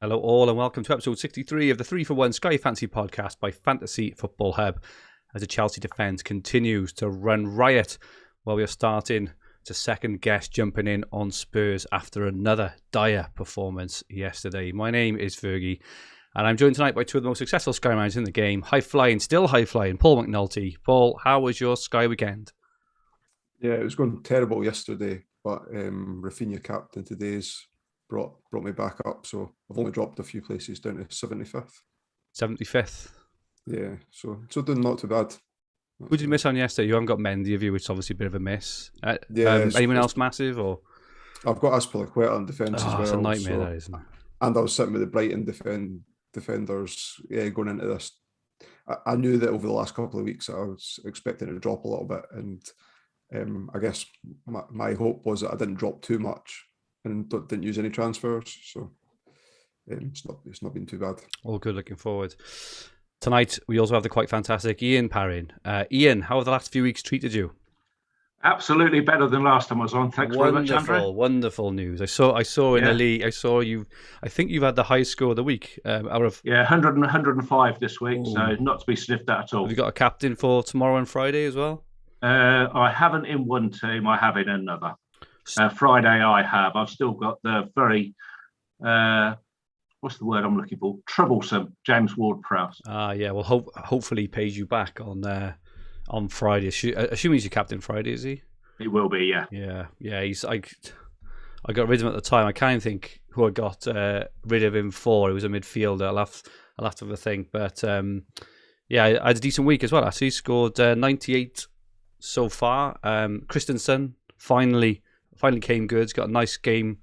Hello all and welcome to episode 63 of the 3 for 1 Sky Fantasy podcast by Fantasy Football Hub as the Chelsea defence continues to run riot while we are starting to second guess jumping in on Spurs after another dire performance yesterday. My name is Fergi and I'm joined tonight by two of the most successful Sky managers in the game, still high flying, Paul McAnulty. Paul, how was your Sky weekend? Yeah, it was going terrible yesterday, but Rafinha captain today's brought me back up, so I've only dropped a few places down to 75th. 75th? Yeah, so doing not too bad. Who did you miss on yesterday? You haven't got Mendy, have you? Which is obviously a bit of a miss. Anyone else massive? Or I've got Azpilicueta on defence as well. It's a nightmare, that isn't it? And I was sitting with the Brighton defenders going into this. I knew that over the last couple of weeks I was expecting it to drop a little bit, and I guess my hope was that I didn't drop too much and didn't use any transfers, so it's not been too bad. All good, looking forward. Tonight we also have the quite fantastic Ian Parrin. Ian, how have the last few weeks treated you? Absolutely better than last time I was on. Thanks very much, Andrew. Wonderful news. I saw in the league. I saw you. I think you've had the highest score of the week out of 100 and 105 this week. Ooh. So not to be sniffed at all. Have you got a captain for tomorrow and Friday as well? I haven't in one team. I have in another. Friday I have. I've still got the very, what's the word I'm looking for? Troublesome James Ward-Prowse. Yeah. Well, hopefully he pays you back on Friday. Assuming he's your captain Friday, is he? He will be, yeah. Yeah. I got rid of him at the time. I can't think who I got rid of him for. He was a midfielder. I'll have to have a think. But I had a decent week as well. Actually, scored 98 so far. Christensen finally came good. He's got a nice game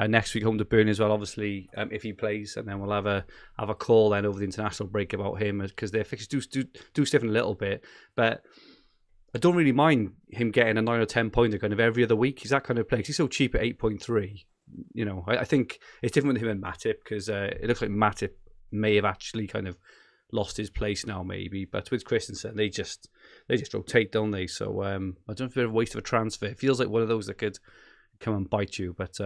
next week home to Burnley as well, obviously, if he plays, and then we'll have a call then over the international break about him, because their fixtures do stiffen a little bit, but I don't really mind him getting a 9 or 10 pointer kind of every other week. He's that kind of player. He's so cheap at 8.3. You know, I think it's different with him and Matip, because it looks like Matip may have actually kind of lost his place now, maybe, but with Christensen, they just rotate, don't they? So I don't know if it's a bit of a waste of a transfer. It feels like one of those that could come and bite you, but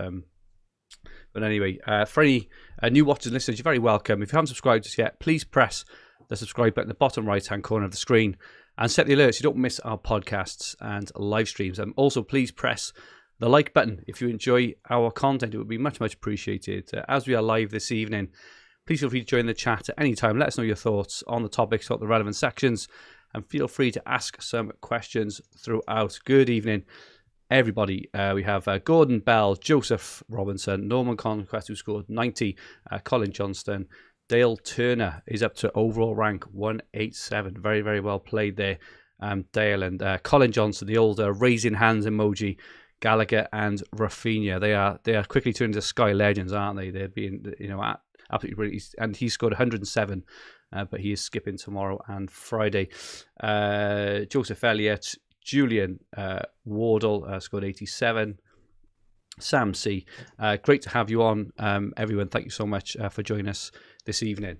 anyway, for any new watchers and listeners, you're very welcome. If you haven't subscribed just yet, please press the subscribe button at the bottom right hand corner of the screen and set the alerts so you don't miss our podcasts and live streams. And also, please press the like button if you enjoy our content. It would be much appreciated. As we are live this evening, please feel free to join the chat at any time. Let us know your thoughts on the topics or the relevant sections, and feel free to ask some questions throughout. Good evening, everybody. We have Gordon Bell, Joseph Robinson, Norman Conquest, who scored 90, Colin Johnston, Dale Turner is up to overall rank 187. Very, very well played there, Dale. And Colin Johnson, the old raising hands emoji, Gallagher and Rafinha. They are quickly turning to Sky legends, aren't they? They're being, absolutely brilliant. And he scored 107, but he is skipping tomorrow and Friday. Joseph Elliott, Julian Wardle scored 87. Sam C, great to have you on, everyone. Thank you so much for joining us this evening.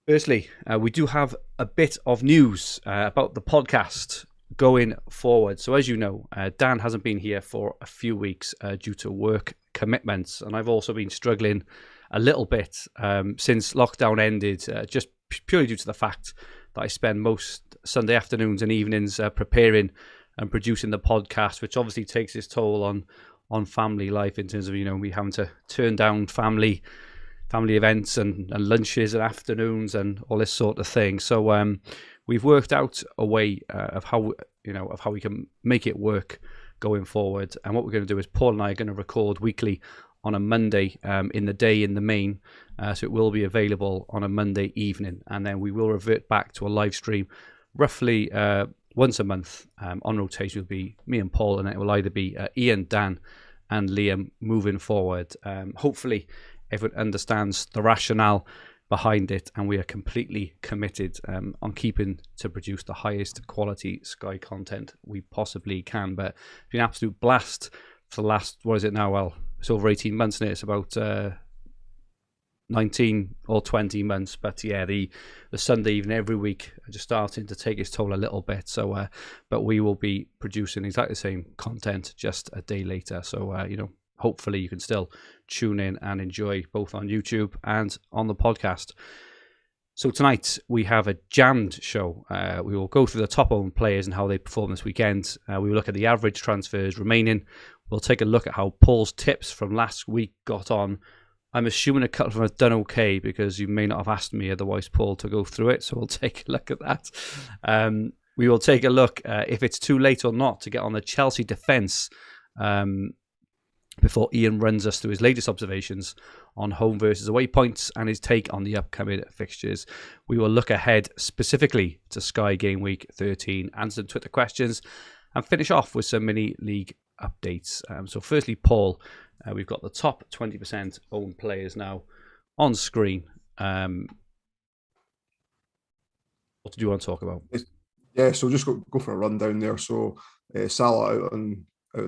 Firstly, we do have a bit of news about the podcast going forward. So as you know, Dan hasn't been here for a few weeks due to work commitments, and I've also been struggling a little bit since lockdown ended, just purely due to the fact that I spend most Sunday afternoons and evenings preparing and producing the podcast, which obviously takes its toll on family life in terms of, we having to turn down family events and lunches and afternoons and all this sort of thing. So we've worked out a way of how we can make it work going forward. And what we're going to do is Paul and I are going to record weekly on a Monday in the main. So it will be available on a Monday evening. And then we will revert back to a live stream roughly once a month. On rotation will be me and Paul, and it will either be Ian, Dan and Liam moving forward. Hopefully everyone understands the rationale behind it, and we are completely committed on keeping to produce the highest quality Sky content we possibly can. But it's been an absolute blast for the last, what is it now? Well, it's over 18 months now. It's about 19 or 20 months. But yeah, the Sunday evening every week just starting to take its toll a little bit. So, but we will be producing exactly the same content just a day later. So, hopefully you can still tune in and enjoy both on YouTube and on the podcast. So tonight we have a jammed show. We will go through the top owned players and how they perform this weekend. We will look at the average transfers remaining. We'll take a look at how Paul's tips from last week got on. I'm assuming a couple of them have done okay because you may not have asked me otherwise, Paul, to go through it. So we'll take a look at that. We will take a look if it's too late or not to get on the Chelsea defence before Ian runs us through his latest observations on home versus away points and his take on the upcoming fixtures. We will look ahead specifically to Sky Game Week 13, answer some Twitter questions, and finish off with some mini league updates. So firstly, Paul, we've got the top 20% owned players now on screen. What do you want to talk about? Yeah, so just go for a rundown there. So Salah out on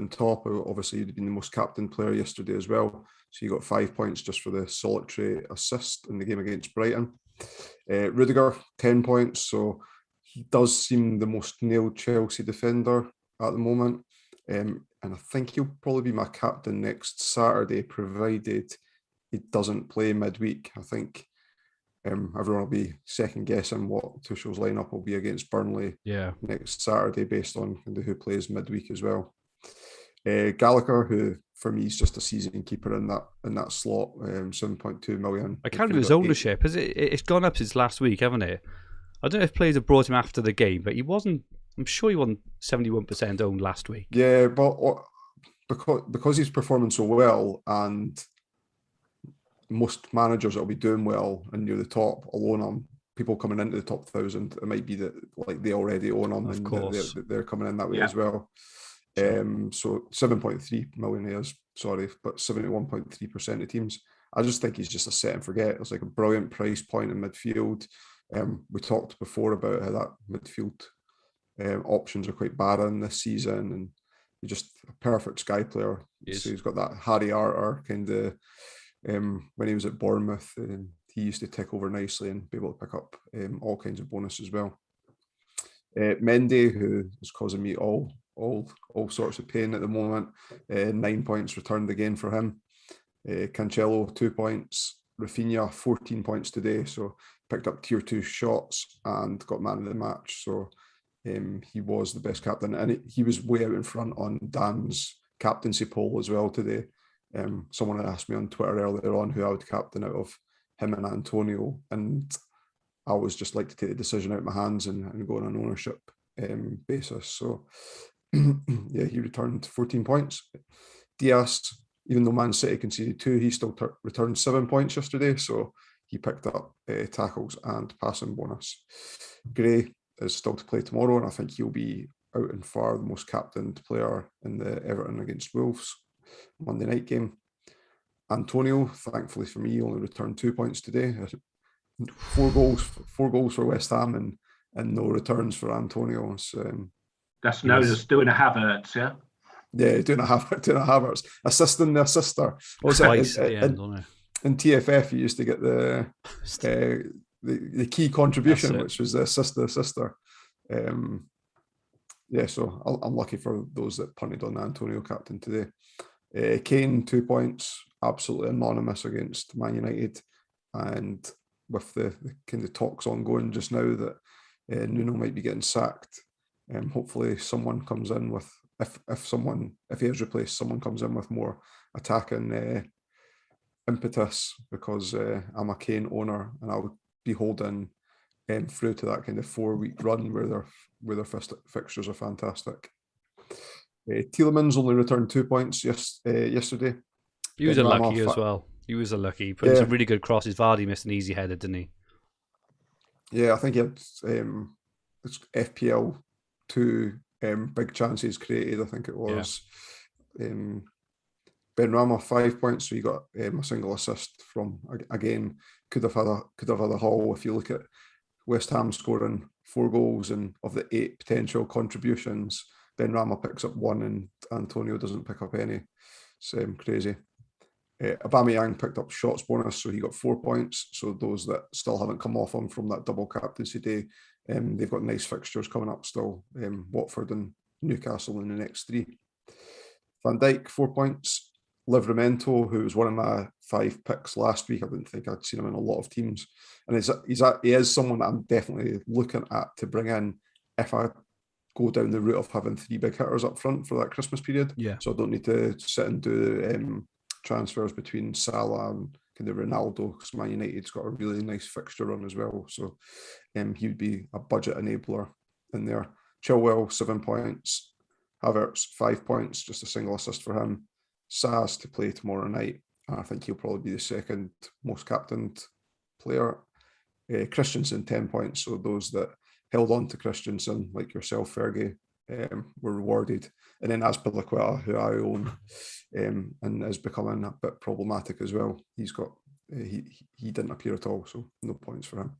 top. Obviously, he'd been the most captain player yesterday as well. So you got 5 points just for the solitary assist in the game against Brighton. Rudiger, 10 points. So he does seem the most nailed Chelsea defender at the moment. And I think he'll probably be my captain next Saturday, provided he doesn't play midweek. I think everyone will be second guessing what Tuchel's lineup will be against Burnley next Saturday based on who plays midweek as well. Gallagher, who for me is just a season keeper in that slot, 7.2 million. I can't remember his ownership. It's gone up since last week, haven't it? I don't know if players have brought him after the game, but he wasn't. I'm sure he wasn't 71% owned last week. Yeah, but because he's performing so well, and most managers that will be doing well and near the top alone on people coming into the top 1,000, it might be that like they already own them of and course. they're coming in that way as well. So 7.3 million is but 71.3% of teams. I just think he's just a set and forget. It's like a brilliant price point in midfield. We talked before about how that midfield options are quite barren this season, and he's just a perfect Sky player. So he's got that Harry Arter kind of. When he was at Bournemouth, he used to tick over nicely and be able to pick up all kinds of bonus as well. Mendy, who is causing me all sorts of pain at the moment, 9 points returned again for him. Cancelo, 2 points. Rafinha, 14 points today, so picked up tier 2 shots and got man of the match. So he was the best captain, and he was way out in front on Dan's captaincy poll as well today. Someone had asked me on Twitter earlier on who I would captain out of him and Antonio, and I always just like to take the decision out of my hands and go on an ownership basis. So yeah, he returned 14 points. Diaz, even though Man City conceded 2, he still returned 7 points yesterday, so he picked up tackles and passing bonus. Gray is still to play tomorrow, and I think he'll be out and far the most captained player in the Everton against Wolves Monday night game. Antonio, thankfully for me, only returned 2 points today. 4 goals for West Ham and no returns for Antonio. That's known as doing a Havertz, yeah? Yeah, doing a Havertz. Assisting the assister. Twice at the end, don't it? In TFF, you used to get the key contribution, which was the assister. Yeah, so I'm lucky for those that punted on the Antonio captain today. Kane, 2 points, absolutely anonymous against Man United. And with the kind of talks ongoing just now that Nuno might be getting sacked, hopefully someone comes in with, if he is replaced, someone comes in with more attacking impetus, because I'm a Kane owner and I would be holding through to that kind of 4-week run where their fixtures are fantastic. Tielemans only returned 2 points yesterday. He was unlucky as well. He was unlucky. He put some really good crosses. Vardy missed an easy header, didn't he? Yeah, I think he had FPL 2 big chances created, I think it was. Yeah. Benrahma, 5 points, so he got a single assist from, again, could have had a haul. If you look at West Ham scoring 4 goals, and of the 8 potential contributions, Benrahma picks up 1 and Antonio doesn't pick up any. It's crazy. Aubameyang picked up shots bonus, so he got 4 points. So those that still haven't come off him from that double captaincy day, they've got nice fixtures coming up still. Watford and Newcastle in the next 3. Van Dijk, 4 points. Livramento, who was one of my 5 picks last week. I didn't think I'd seen him in a lot of teams, and he is someone that I'm definitely looking at to bring in if I go down the route of having 3 big hitters up front for that Christmas period. Yeah. So I don't need to sit and do transfers between Salah and kind of Ronaldo, because Man United's got a really nice fixture run as well. So he would be a budget enabler in there. Chilwell, 7 points. Havertz, 5 points, just a single assist for him. Saz to play tomorrow night. I think he'll probably be the second most captained player. Christensen, 10 points. So those that held on to Christensen, like yourself, Fergi, were rewarded. And then Azpilicueta, who I own, and is becoming a bit problematic as well. He's got he didn't appear at all, so no points for him.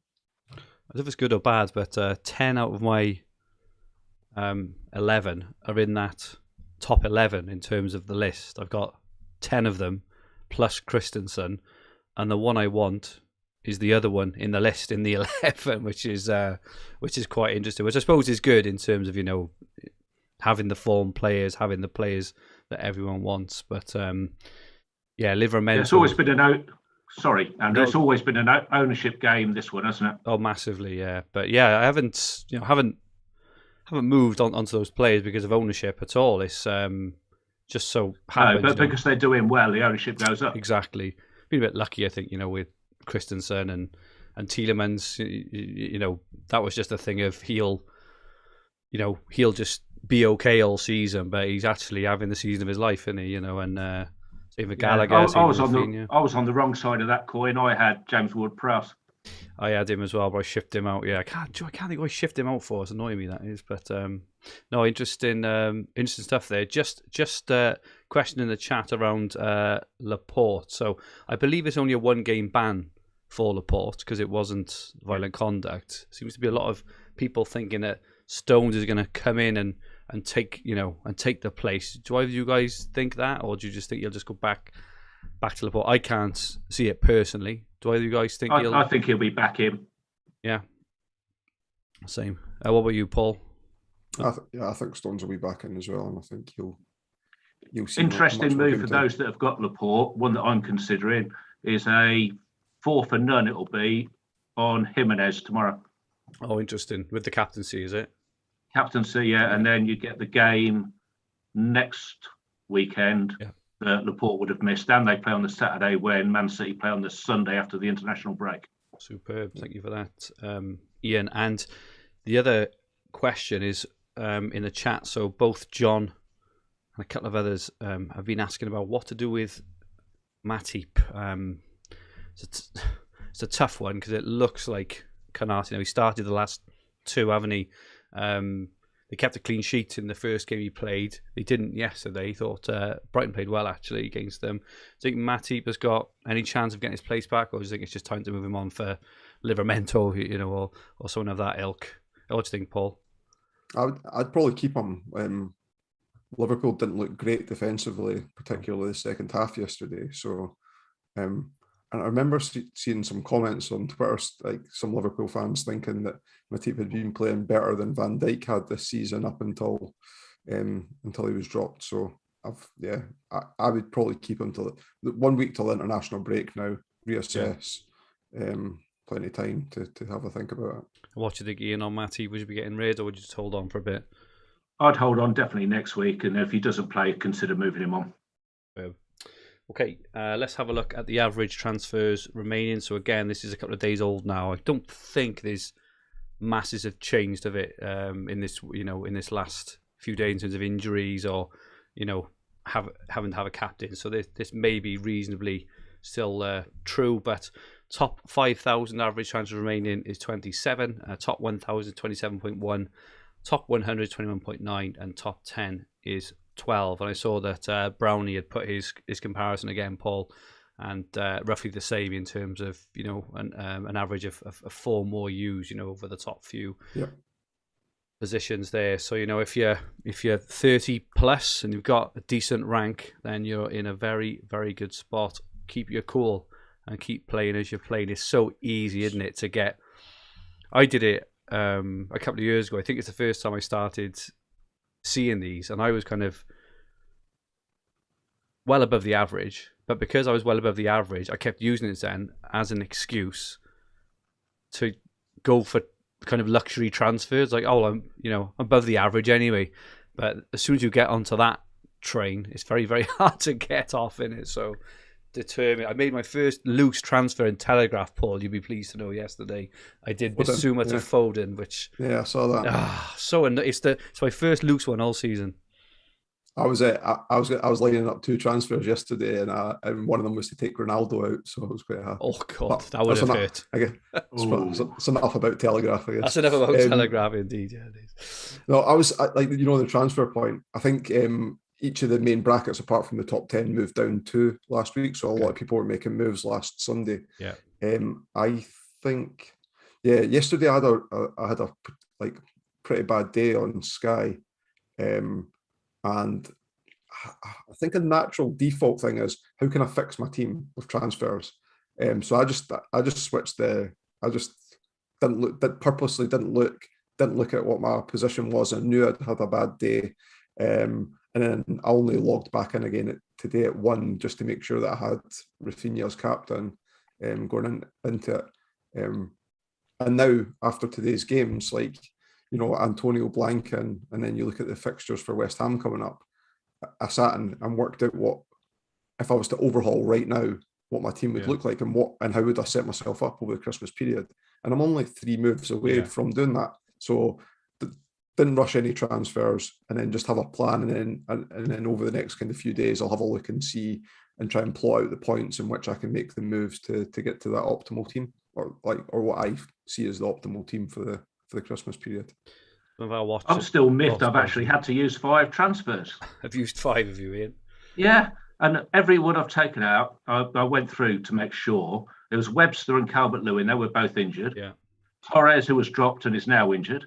I don't know if it's good or bad, but 10 out of my 11 are in that top 11 in terms of the list. I've got 10 of them plus Christensen, and the one I want is the other one in the list in the 11, which is quite interesting, which I suppose is good in terms of, having the form players, having the players that everyone wants. But Livramento. It's always been Sorry, Andrew. It's always been an ownership game, this one, hasn't it? Oh, massively, yeah. But yeah, I haven't moved onto those players because of ownership at all. It's just so happens. No, but because they're doing well, the ownership goes up. Exactly. Been a bit lucky, I think, with Christensen and Tielemans. That was just a thing of he'll just be okay all season, but he's actually having the season of his life, isn't he? And same with Gallagher. I was on the wrong side of that coin. I had James Ward-Prowse. I had him as well, but I shipped him out. Yeah, I can't think what I shipped him out for. It's annoying me, that is. But no, interesting stuff there. Just question in the chat around Laporte. So I believe it's only a 1-game ban for Laporte because it wasn't violent conduct. Seems to be a lot of people thinking that Stones is going to come in and take the place. Do either of you guys think that, or do you just think he'll just go back to Laporte? I can't see it personally. Do either of you guys think I think he'll be back in. Yeah. Same. What about you, Paul? I think Stones will be back in as well, and I think you'll see. Interesting move for those that have got Laporte. One that I'm considering is a 4 for none. It'll be on Jimenez tomorrow. Oh, interesting. With the captaincy, is it? Captaincy, yeah. And then you get the game next weekend that Laporte would have missed. And they play on the Saturday when Man City play on the Sunday after the international break. Superb. Thank you for that, Ian. And the other question is in the chat. So both John and a couple of others have been asking about what to do with Matip. It's a tough one because it looks like Konate. He started the last 2, haven't he? They kept a clean sheet in the first game he played. They didn't yesterday. He thought Brighton played well, actually, against them. Do you think Matip has got any chance of getting his place back, or do you think it's just time to move him on for Livramento, or someone of that ilk? What do you think, Paul? I'd probably keep him. Liverpool didn't look great defensively, particularly the second half yesterday. So, and I remember seeing some comments on Twitter, like some Liverpool fans thinking that Matip had been playing better than Van Dijk had this season up until he was dropped. So I would probably keep him till 1 week till international break now. Reassess. Plenty of time to have a think about it. What do you think, Ian, on Matip? Would you be getting rid, or would you just hold on for a bit? I'd hold on definitely next week, and if he doesn't play, consider moving him on. Okay, let's have a look at the average transfers remaining. So again, this is a couple of days old now. I don't think there's masses have changed of it in this last few days in terms of injuries or having to have a captain. So this may be reasonably still true, but top 5,000 average transfers remaining is 27, top 1,000 27.1, top 100 21.9, and top 10 is 12. And I saw that Brownie had put his comparison again, Paul, and roughly the same in terms of an average of 4 more U's over the top few positions there. So if you're 30 plus and you've got a decent rank, then you're in a very, very good spot. Keep your cool and keep playing as you're playing. It's so easy, isn't it, to get. I did it a couple of years ago. I think it's the first time I started seeing these, and I was kind of well above the average, but because I was well above the average, I kept using it then as an excuse to go for kind of luxury transfers. Like, oh, I'm above the average anyway. But as soon as you get onto that train, it's very, very hard to get off in it. So determined. I made my first loose transfer in Telegraph, Paul. You'd be pleased to know yesterday. I did Bissouma to Foden, which I saw that. It's my first loose one all season. I was lining up 2 transfers yesterday, and one of them was to take Ronaldo out, so I was quite happy. Oh God, that would have hurt. It's enough about Telegraph, I guess. That's enough about Telegraph, indeed. Yeah, it is. No, I was like, the transfer point. I think each of the main brackets, apart from the top 10, moved down 2 last week, so a lot of people were making moves last Sunday. Yeah. I think, yesterday I had a like pretty bad day on Sky. And I think a natural default thing is, how can I fix my team with transfers? So I just switched I just purposely didn't look at what my position was. I knew I'd had a bad day. And then I only logged back in again today at 1 just to make sure that I had Rafinha as captain going into it. And now, after today's games, like, Antonio blanking, and then you look at the fixtures for West Ham coming up. I sat and worked out what, if I was to overhaul right now, what my team would look like, and how would I set myself up over the Christmas period. And I'm only 3 moves away from doing that. So didn't rush any transfers, and then just have a plan, and then over the next kind of few days, I'll have a look and see and try and plot out the points in which I can make the moves to get to that optimal team, or what I see as the optimal team for the Christmas period. I'm still miffed. I've actually had to use 5 transfers. I've used 5 of you, Ian. Yeah, and every one I've taken out, I went through to make sure. There was Webster and Calvert-Lewin. They were both injured. Yeah. Torres, who was dropped and is now injured.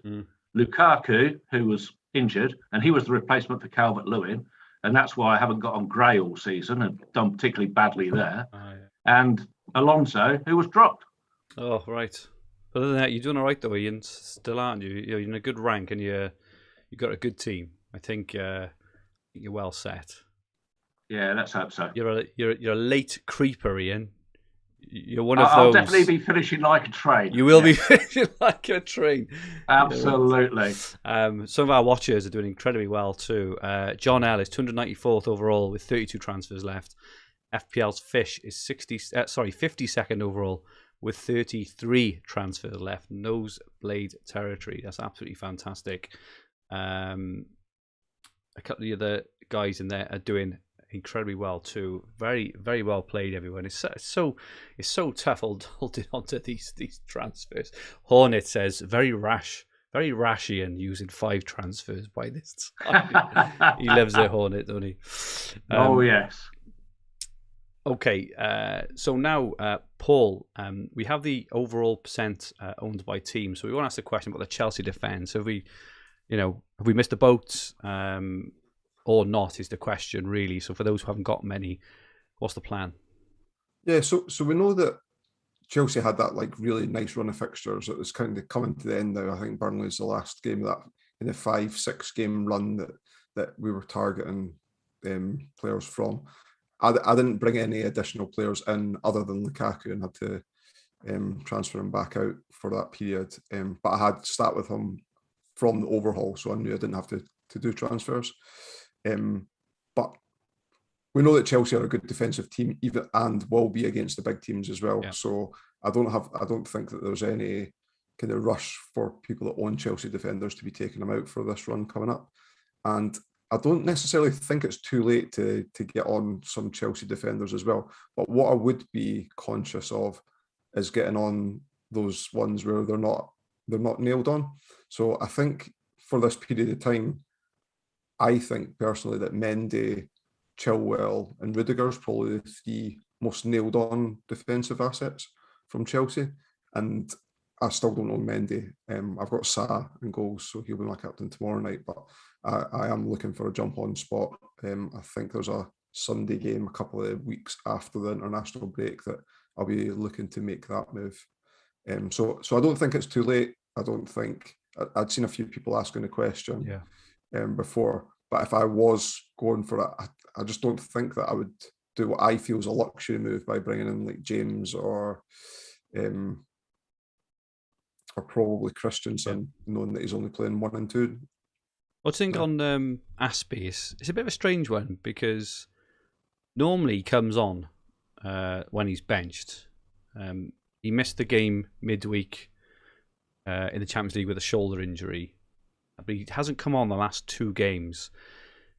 Lukaku, who was injured, and he was the replacement for Calvert-Lewin. And that's why I haven't got on Gray all season and done particularly badly there. And Alonso, who was dropped. Oh, right. Other than that, you're doing all right though, Ian. Still, aren't you? You're in a good rank, and you've got a good team. I think you're well set. Yeah, let's hope so. You're a late creeper, Ian. You're one of those. I'll definitely be finishing like a train. You will be finishing like a train. Absolutely. Some of our watchers are doing incredibly well too. John Ellis, 294th overall with 32 transfers left. FPL's Fish is 52nd overall with 33 transfers left. Nosebleed territory. That's absolutely fantastic. A couple of the other guys in there are doing incredibly well too. Very, very well played, everyone. It's so tough holding onto these transfers. Hornet says very rash Ian using 5 transfers by this time. He lives it, Hornet, doesn't he? Oh yes. Okay, so now, Paul, we have the overall percent owned by team. So we want to ask the question about the Chelsea defence. So have we missed the boat or not is the question, really. So for those who haven't got many, what's the plan? Yeah, so we know that Chelsea had that like really nice run of fixtures. It was kind of coming to the end now. I think Burnley's the last game of that in a 5-6 game run that we were targeting players from. I didn't bring any additional players in other than Lukaku and had to transfer him back out for that period. But I had sat with him from the overhaul, so I knew I didn't have to do transfers. But we know that Chelsea are a good defensive team, even and will be against the big teams as well. Yeah. So I don't think that there's any kind of rush for people that own Chelsea defenders to be taking them out for this run coming up. And I don't necessarily think it's too late to get on some Chelsea defenders as well. But what I would be conscious of is getting on those ones where they're not nailed on. So I think for this period of time, I think personally that Mendy, Chilwell and Rudiger is probably the 3 most nailed on defensive assets from Chelsea. And I still don't know Mendy. I've got Sa in goals, so he'll be my captain tomorrow night. But I am looking for a jump on spot. I think there's a Sunday game a couple of weeks after the international break that I'll be looking to make that move. So I don't think it's too late. I don't think I'd seen a few people asking the question before. But if I was going for it, I just don't think that I would do what I feel is a luxury move by bringing in like James or probably Christensen, knowing that he's only playing 1 and 2. What do you think on Aspie? It's a bit of a strange one because normally he comes on when he's benched. He missed the game midweek in the Champions League with a shoulder injury, but he hasn't come on the last 2 games.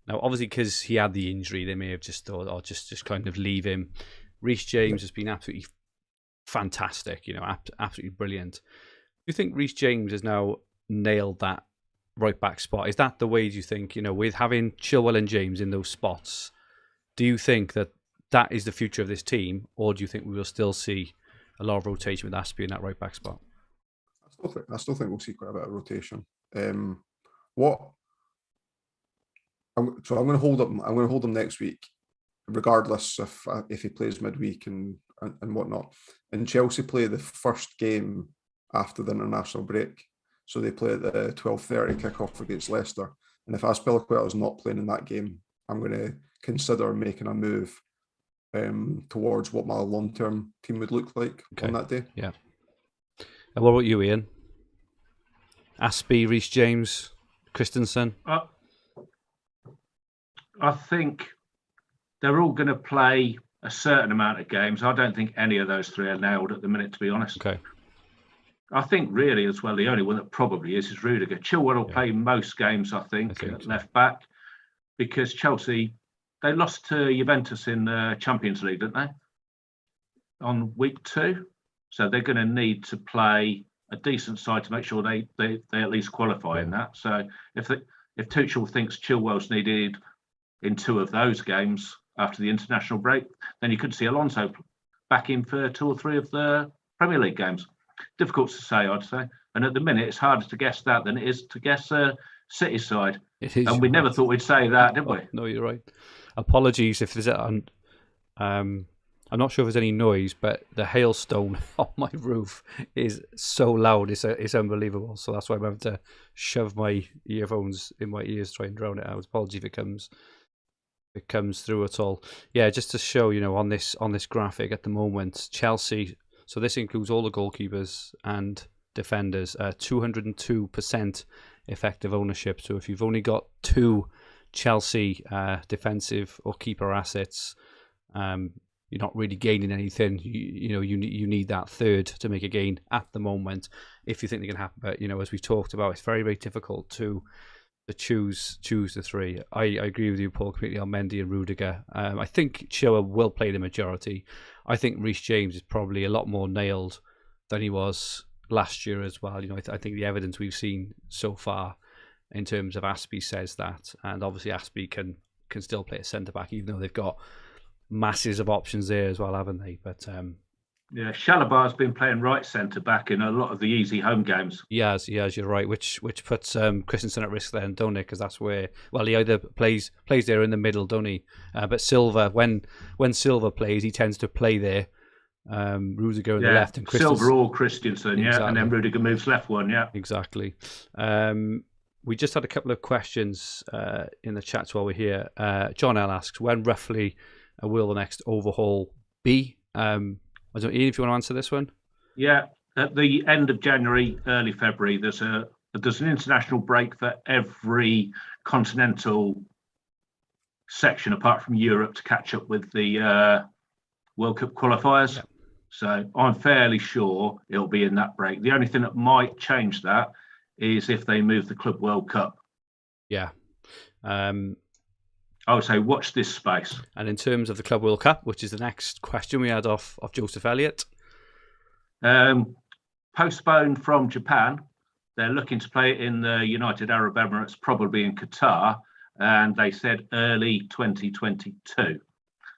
Now, obviously, because he had the injury, they may have just thought, "Oh, just kind of leave him." Rhys James has been absolutely fantastic, absolutely brilliant. Do you think Rhys James has now nailed that right back spot? Is that the way, do you think, with having Chilwell and James in those spots, do you think that is the future of this team, or do you think we will still see a lot of rotation with Aspie in that right back spot? I still think we'll see quite a bit of rotation. I'm going to hold him. I'm going to hold him next week, regardless if he plays midweek and whatnot. And Chelsea play the first game after the international break, so they play at the 12:30 kickoff against Leicester. And if Azpilicueta is not playing in that game, I'm going to consider making a move towards what my long-term team would look like on that day. Yeah. And what about you, Ian? Aspie, Rhys James, Christensen? I think they're all going to play a certain amount of games. I don't think any of those 3 are nailed at the minute, to be honest. Okay. I think really as well, the only one that probably is Rudiger. Chilwell will play most games, I think at so. left back, because Chelsea, they lost to Juventus in the Champions League, didn't they? On week 2. So they're going to need to play a decent side to make sure they at least qualify in that. So if Tuchel thinks Chilwell's needed in 2 of those games after the international break, then you could see Alonso back in for 2 or 3 of the Premier League games. Difficult to say, I'd say. And at the minute, it's harder to guess that than it is to guess City side. It is. And we never thought we'd say that, did we? No, you're right. Apologies if there's I'm not sure if there's any noise, but the hailstone on my roof is so loud. It's unbelievable. So that's why I'm having to shove my earphones in my ears to try and drown it out. Apologies if it comes through at all. Yeah, just to show, on this graphic at the moment, Chelsea. So this includes all the goalkeepers and defenders. 202% effective ownership. So if you've only got 2 Chelsea defensive or keeper assets, you're not really gaining anything. You need that third to make a gain at the moment if you think they can happen. But as we talked about, it's very, very difficult to choose the 3. I agree with you, Paul, completely on Mendy and Rudiger. I think Chilwell will play the majority. I think Rhys James is probably a lot more nailed than he was last year as well. I think the evidence we've seen so far in terms of Aspie says that, and obviously Aspie can still play a centre back, even though they've got masses of options there as well, haven't they? But Shalabar's been playing right centre back in a lot of the easy home games. Yes, you're right. Which puts Christensen at risk then, don't it? Because that's where he either plays there in the middle, don't he? But Silva, when Silva plays, he tends to play there. Rudiger on the left and Christensen. Silva or Christensen, exactly. And then Rudiger moves left one, exactly. We just had a couple of questions in the chat while we're here. John L asks, when roughly will the next overhaul be? I don't know, Ian, if you want to answer this one. Yeah, at the end of January, early February, there's an international break for every continental section apart from Europe to catch up with the World Cup qualifiers. Yeah. So I'm fairly sure it'll be in that break. The only thing that might change that is if they move the Club World Cup. Yeah. I would say watch this space. And in terms of the Club World Cup, which is the next question we had off Joseph Elliott. Postponed from Japan. They're looking to play it in the United Arab Emirates, probably in Qatar. And they said early 2022.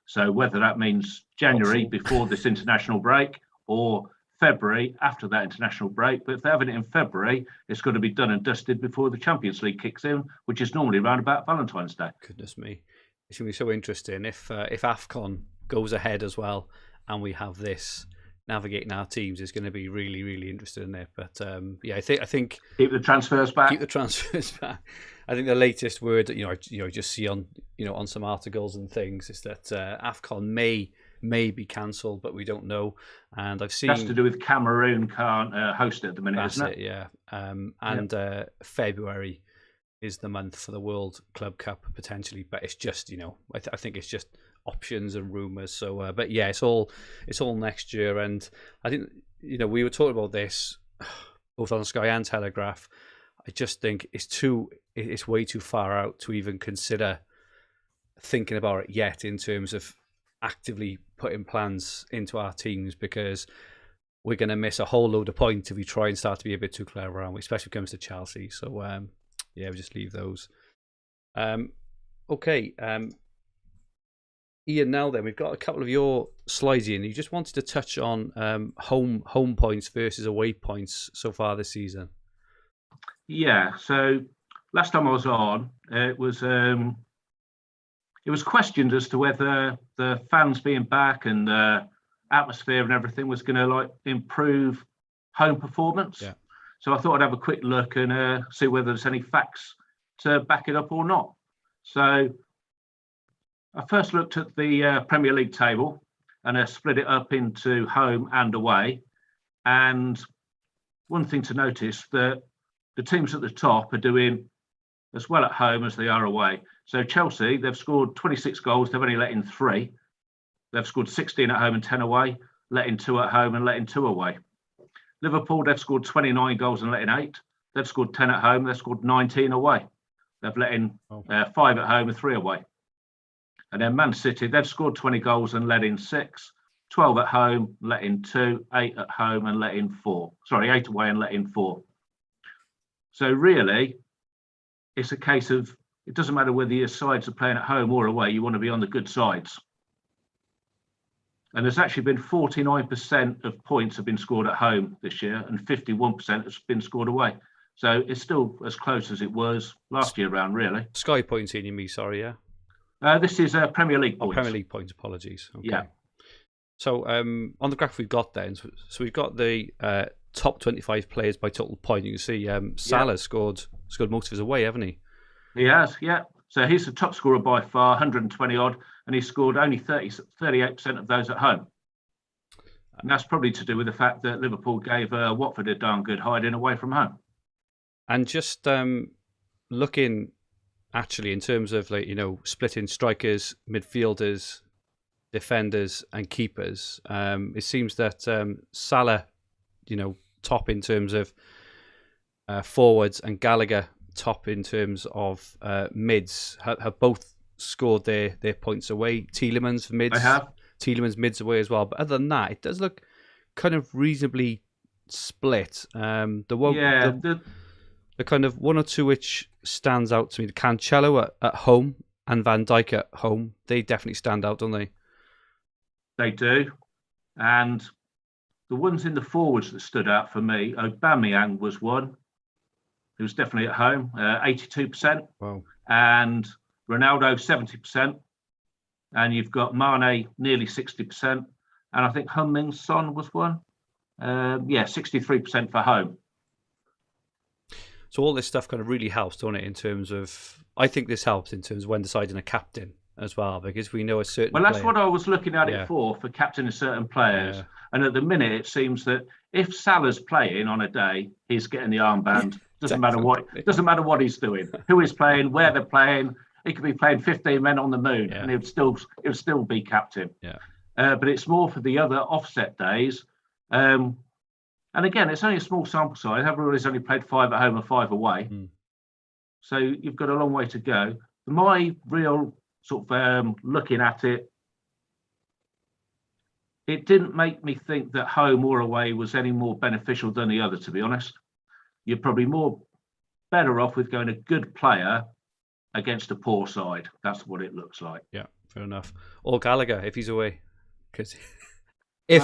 So whether that means January before this international break or February after that international break. But if they have it in February, it's got to be done and dusted before the Champions League kicks in, which is normally around about Valentine's Day. Goodness me. It's going to be so interesting if AFCON goes ahead as well and we have this navigating our teams is going to be really, really interesting in it. But I think keep the transfers back. Keep the transfers back. I think the latest word that I just see on on some articles and things is that AFCON may be cancelled, but we don't know. And I've seen that's to do with Cameroon can't host it at the minute, isn't it? Yeah. And February is the month for the World Club Cup potentially, but it's just I think it's just options and rumours. So, but yeah, it's all next year, and I think we were talking about this both on Sky and Telegraph. I just think it's way too far out to even consider thinking about it yet in terms of actively putting plans into our teams, because we're going to miss a whole load of points if we try and start to be a bit too clever, aren't we? Especially when it comes to Chelsea. So we'll just leave those. Okay. Ian, now then, we've got a couple of your slides in. You just wanted to touch on home points versus away points so far this season. Yeah. So last time I was on, it was questioned as to whether the fans being back and the atmosphere and everything was going to improve home performance. Yeah. So I thought I'd have a quick look and see whether there's any facts to back it up or not. So I first looked at the Premier League table and I split it up into home and away. And one thing to notice, that the teams at the top are doing as well at home as they are away. So Chelsea, they've scored 26 goals. They've only let in 3. They've scored 16 at home and 10 away, let in 2 at home and let in 2 away. Liverpool, they've scored 29 goals and let in 8. They've scored 10 at home. They've scored 19 away. They've let in 5 at home and 3 away. And then Man City, they've scored 20 goals and let in 6, 12 at home, let in 2, 8 at home and let in 4. 8 away and let in 4. So really, it's a case of, it doesn't matter whether your sides are playing at home or away, you want to be on the good sides. And there's actually been 49% of points have been scored at home this year and 51% has been scored away. So it's still as close as it was last year round, really. Sky points in, you mean, sorry, yeah? This is Premier League points. Premier League points, apologies. Okay. Yeah. So on the graph we've got then, so we've got the top 25 players by total point. You can see Salah scored most of his away, haven't he? He has, yeah. So he's the top scorer by far, 120 odd, and he scored only 38% of those at home. And that's probably to do with the fact that Liverpool gave Watford a darn good hiding away from home. And just looking actually in terms of splitting strikers, midfielders, defenders and keepers, it seems that Salah, top in terms of forwards, and Gallagher top in terms of mids have both scored their points away. Tielemans mids away as well. But other than that, it does look kind of reasonably split. The kind of one or two which stands out to me, the Cancelo at home and Van Dijk at home, they definitely stand out, don't they? They do. And the ones in the forwards that stood out for me, Aubameyang was one. He was definitely at home, 82%. Wow. And Ronaldo, 70%. And you've got Mane, nearly 60%. And I think Heung-min Son was one. 63% for home. So all this stuff kind of really helps, don't it, in terms of... I think this helps in terms of when deciding a captain as well, because we know a certain Well, that's what I was looking at it for captaining certain players. Yeah. And at the minute, it seems that if Salah's playing on a day, he's getting the armband. Doesn't matter what he's doing, who he's playing, where they're playing. He could be playing 15 men on the moon, and it would still be captain. Yeah. But it's more for the other offset days. And again, it's only a small sample size. Everybody's only played 5 at home and 5 away. So you've got a long way to go. My real sort of looking at it, it didn't make me think that home or away was any more beneficial than the other, to be honest. You're probably better off with going a good player against a poor side. That's what it looks like. Yeah, fair enough. Or Gallagher, if he's away. Because if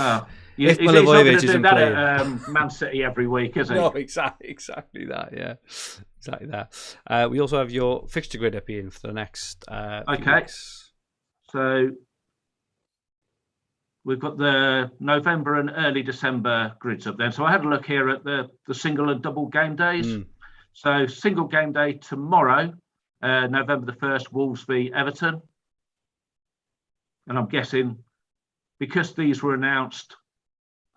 he's not going to do that at Man City every week, is he? No, exactly that, yeah. Exactly that. We also have your fixture grid up here for the next few weeks. So we've got the November and early December grids up there. So I had a look here at the single and double game days. So single game day tomorrow, November the 1st, Wolves v Everton. And I'm guessing because these were announced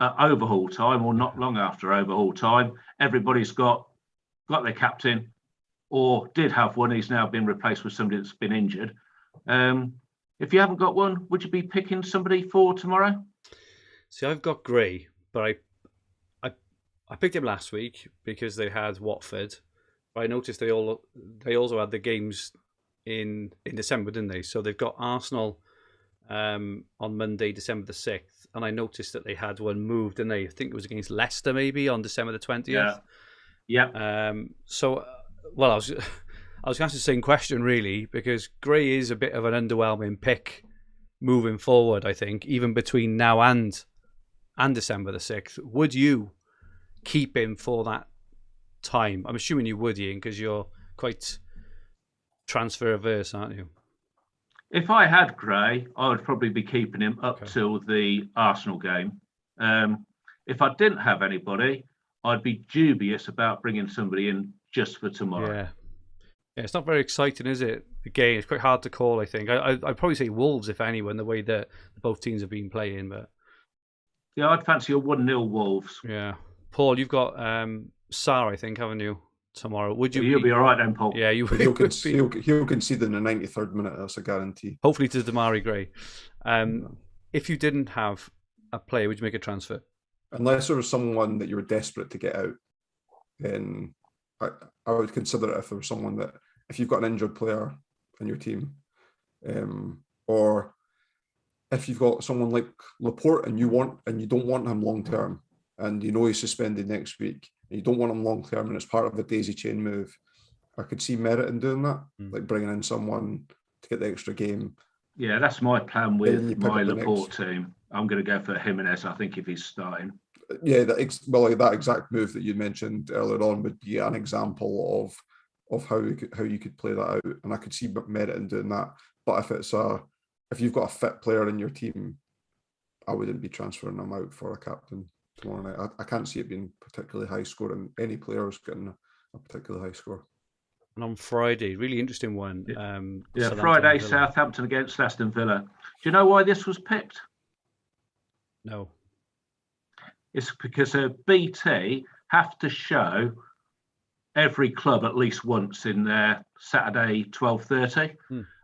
at overhaul time or not long after overhaul time, everybody's got their captain or did have one. He's now been replaced with somebody that's been injured. If you haven't got one, would you be picking somebody for tomorrow? See, I've got Gray, but I picked him last week because they had Watford. But I noticed they also had the games in December, didn't they? So they've got Arsenal on Monday, December the 6th, and I noticed that they had one moved, didn't they? I think it was against Leicester, maybe on December the 20th. Yeah. So, well, I was going to ask the same question really, because Gray is a bit of an underwhelming pick moving forward. I think even between now and December the 6th, would you keep him for that time? I'm assuming you would, Ian, because you're quite transfer averse, aren't you? If I had Gray, I would probably be keeping him up till the Arsenal game. If I didn't have anybody, I'd be dubious about bringing somebody in just for tomorrow. Yeah, it's not very exciting, is it? The game, it's quite hard to call, I think. I'd probably say Wolves, if anyone, the way that both teams have been playing. But yeah, I'd fancy a 1-0 Wolves. Yeah. Paul, you've got Sarr, I think, haven't you, tomorrow? Would you? You'll be all right then, Paul. Yeah, you will. He'll concede in the 93rd minute. That's a guarantee. Hopefully to Damari Gray. If you didn't have a player, would you make a transfer? Unless there was someone that you were desperate to get out, then I would consider it if there was someone that, if you've got an injured player in your team, or if you've got someone like Laporte and you don't want him long term, and you know he's suspended next week, and you don't want him long term, and it's part of a daisy chain move, I could see merit in doing that, like bringing in someone to get the extra game. Yeah, that's my plan with my Laporte team. I'm going to go for Jimenez, I think, if he's starting. Yeah, that exact move that you mentioned earlier on would be an example of how you could play that out, and I could see merit in doing that. But if you've got a fit player in your team, I wouldn't be transferring them out for a captain tomorrow night. I can't see it being particularly high scoring. Any players getting a particularly high score. And on Friday, really interesting one. Friday, Southampton against Aston Villa. Do you know why this was picked? No. It's because BT have to show every club at least once in their Saturday 12:30,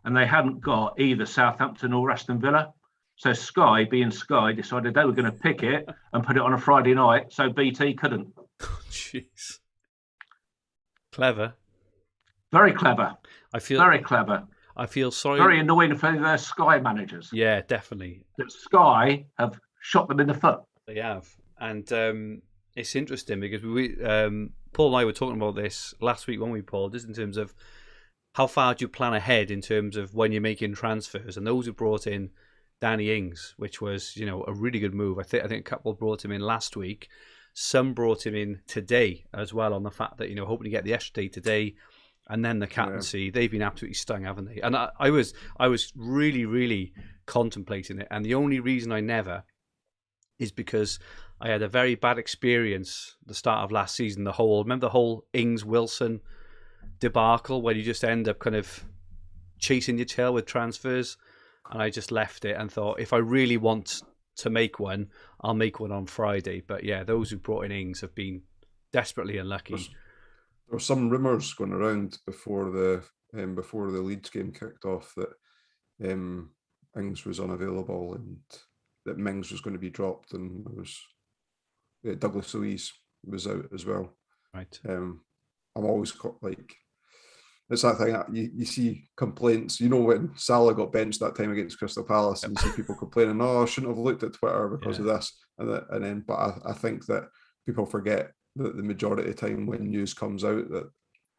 and they hadn't got either Southampton or Aston Villa. So Sky, being Sky, decided they were going to pick it and put it on a Friday night, so BT couldn't. Jeez. Clever. Very clever. Very clever. I feel sorry. Very annoying for their Sky managers. Yeah, definitely. That Sky have shot them in the foot. They have. And it's interesting because Paul and I were talking about this last week, weren't we, Paul? Just in terms of how far do you plan ahead in terms of when you're making transfers. And those who brought in Danny Ings, which was, a really good move. I think a couple brought him in last week. Some brought him in today as well, on the fact that, hoping to get the extra day today. And then the captaincy, they've been absolutely stung, haven't they? And I was really, really contemplating it. And the only reason I never is because I had a very bad experience at the start of last season. Remember the whole Ings-Wilson debacle where you just end up kind of chasing your tail with transfers? And I just left it and thought, if I really want to make one, I'll make one on Friday. But yeah, those who brought in Ings have been desperately unlucky. There were some rumours going around before the Leeds game kicked off that Ings was unavailable and that Mings was going to be dropped, and there was Douglas Luiz was out as well. Right. I'm always it's that thing. You see complaints. When Salah got benched that time against Crystal Palace, and you see people complaining, "Oh, I shouldn't have looked at Twitter because of this," and then. But I think that people forget that the majority of the time when news comes out, that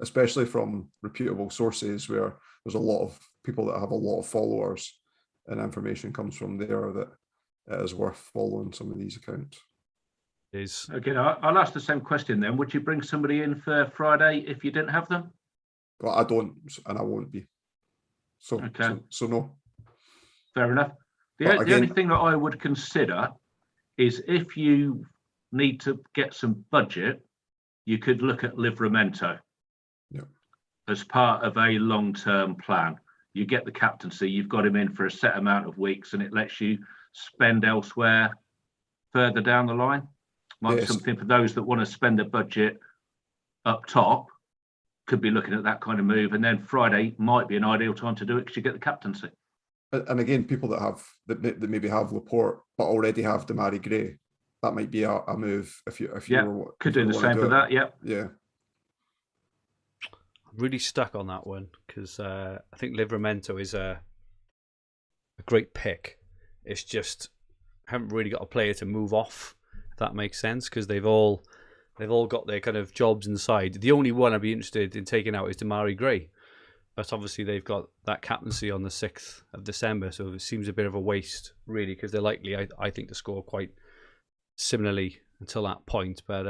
especially from reputable sources where there's a lot of people that have a lot of followers and information comes from there, that it is worth following some of these accounts. It is. Okay, I'll ask the same question then. Would you bring somebody in for Friday if you didn't have them? Well, I don't, and I won't be. So no. Fair enough. The only thing that I would consider is if you need to get some budget, you could look at Livramento as part of a long-term plan. You get the captaincy, you've got him in for a set amount of weeks, and it lets you spend elsewhere further down the line. Might be something for those that want to spend a budget up top, could be looking at that kind of move. And then Friday might be an ideal time to do it because you get the captaincy. And again, people that maybe have Laporte but already have Damari Gray, that might be a move if you could do the same for that. Yeah. I'm really stuck on that one because I think Livramento is a great pick. It's just haven't really got a player to move off, if that makes sense, because they've all got their kind of jobs inside. The only one I'd be interested in taking out is Damari Gray. But obviously they've got that captaincy on the 6th of December, so it seems a bit of a waste, really, because they're likely, I think, to score quite similarly until that point. But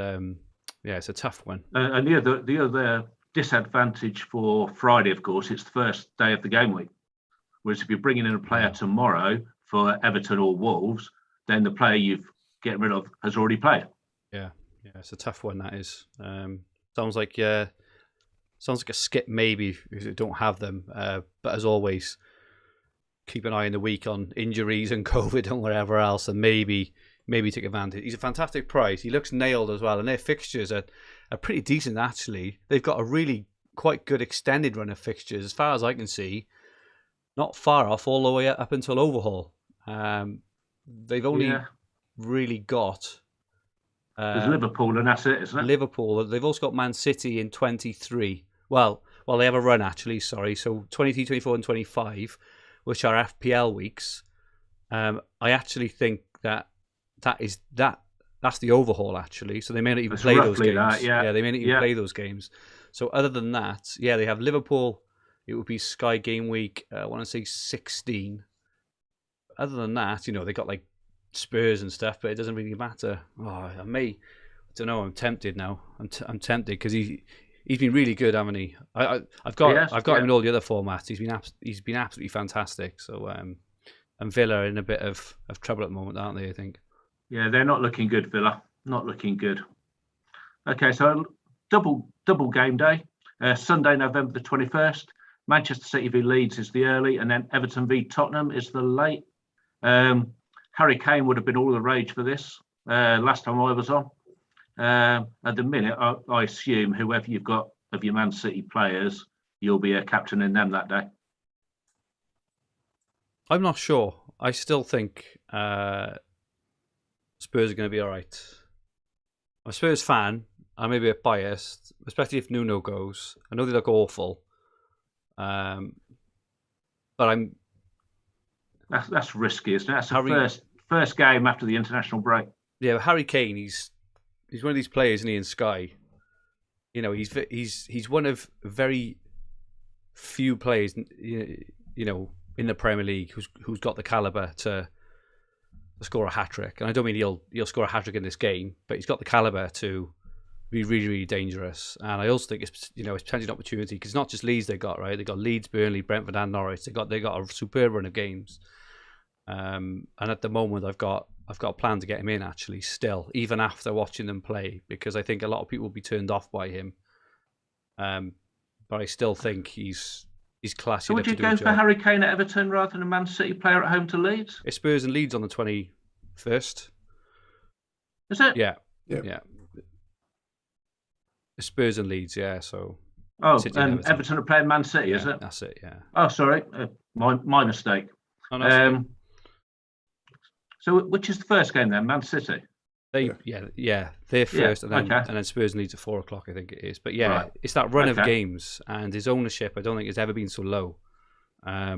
it's a tough one. And the other disadvantage for Friday, of course, it's the first day of the game week. Whereas if you're bringing in a player tomorrow for Everton or Wolves, then the player you've getting rid of has already played. Yeah, it's a tough one, that is. Sounds like a skip maybe because we don't have them. But as always, keep an eye in the week on injuries and COVID and whatever else, and maybe take advantage. He's a fantastic price. He looks nailed as well, and their fixtures are pretty decent actually. They've got a really quite good extended run of fixtures, as far as I can see. Not far off, all the way up until overhaul. They've only really got. There's Liverpool, and that's it, isn't it? Liverpool. They've also got Man City in 23. Well, they have a run actually. Sorry, so 23, 24, and 25, which are FPL weeks. I actually think that's the overhaul actually. So they may not even play those games. They may not even play those games. So other than that, they have Liverpool. It would be Sky Game Week. I want to say 16. Other than that, they got like Spurs and stuff, but it doesn't really matter. I don't know. I'm tempted now. I'm tempted because he's been really good, haven't he? I've got him in all the other formats. He's been absolutely fantastic. So and Villa are in a bit of trouble at the moment, aren't they? I think. Yeah, they're not looking good, Villa. Not looking good. Okay, so double game day. Sunday, November the 21st. Manchester City v Leeds is the early, and then Everton v Tottenham is the late. Harry Kane would have been all the rage for this last time I was on. At the minute, I assume whoever you've got of your Man City players, you'll be a captain in them that day. I'm not sure. I still think Spurs are going to be all right. I'm a Spurs fan. I may be a bit biased, especially if Nuno goes. I know they look awful. But I'm. That's risky, isn't it? That's the first game after the international break. Yeah, Harry Kane. He's one of these players, isn't he? In Sky, he's one of very few players, in the Premier League who's got the caliber to score a hat trick. And I don't mean he'll score a hat trick in this game, but he's got the caliber to be really, really dangerous. And I also think it's potentially an opportunity because it's not just Leeds they got, right? They got Leeds, Burnley, Brentford, and Norwich. They got a superb run of games. And at the moment, I've got a plan to get him in actually. Still, even after watching them play, because I think a lot of people will be turned off by him. But I still think he's classy. So would you go for Harry Kane at Everton rather than a Man City player at home to Leeds? It's Spurs and Leeds on the 21st. Is it? Yeah. Spurs and Leeds, yeah. So. Oh, and Everton are playing Man City, is it? That's it, yeah. Oh, sorry, my mistake. Oh, no, so, which is the first game then? Man City. They're first, and then Spurs and Leeds at 4:00, I think it is. But It's that run of games, and his ownership. I don't think it's ever been so low. I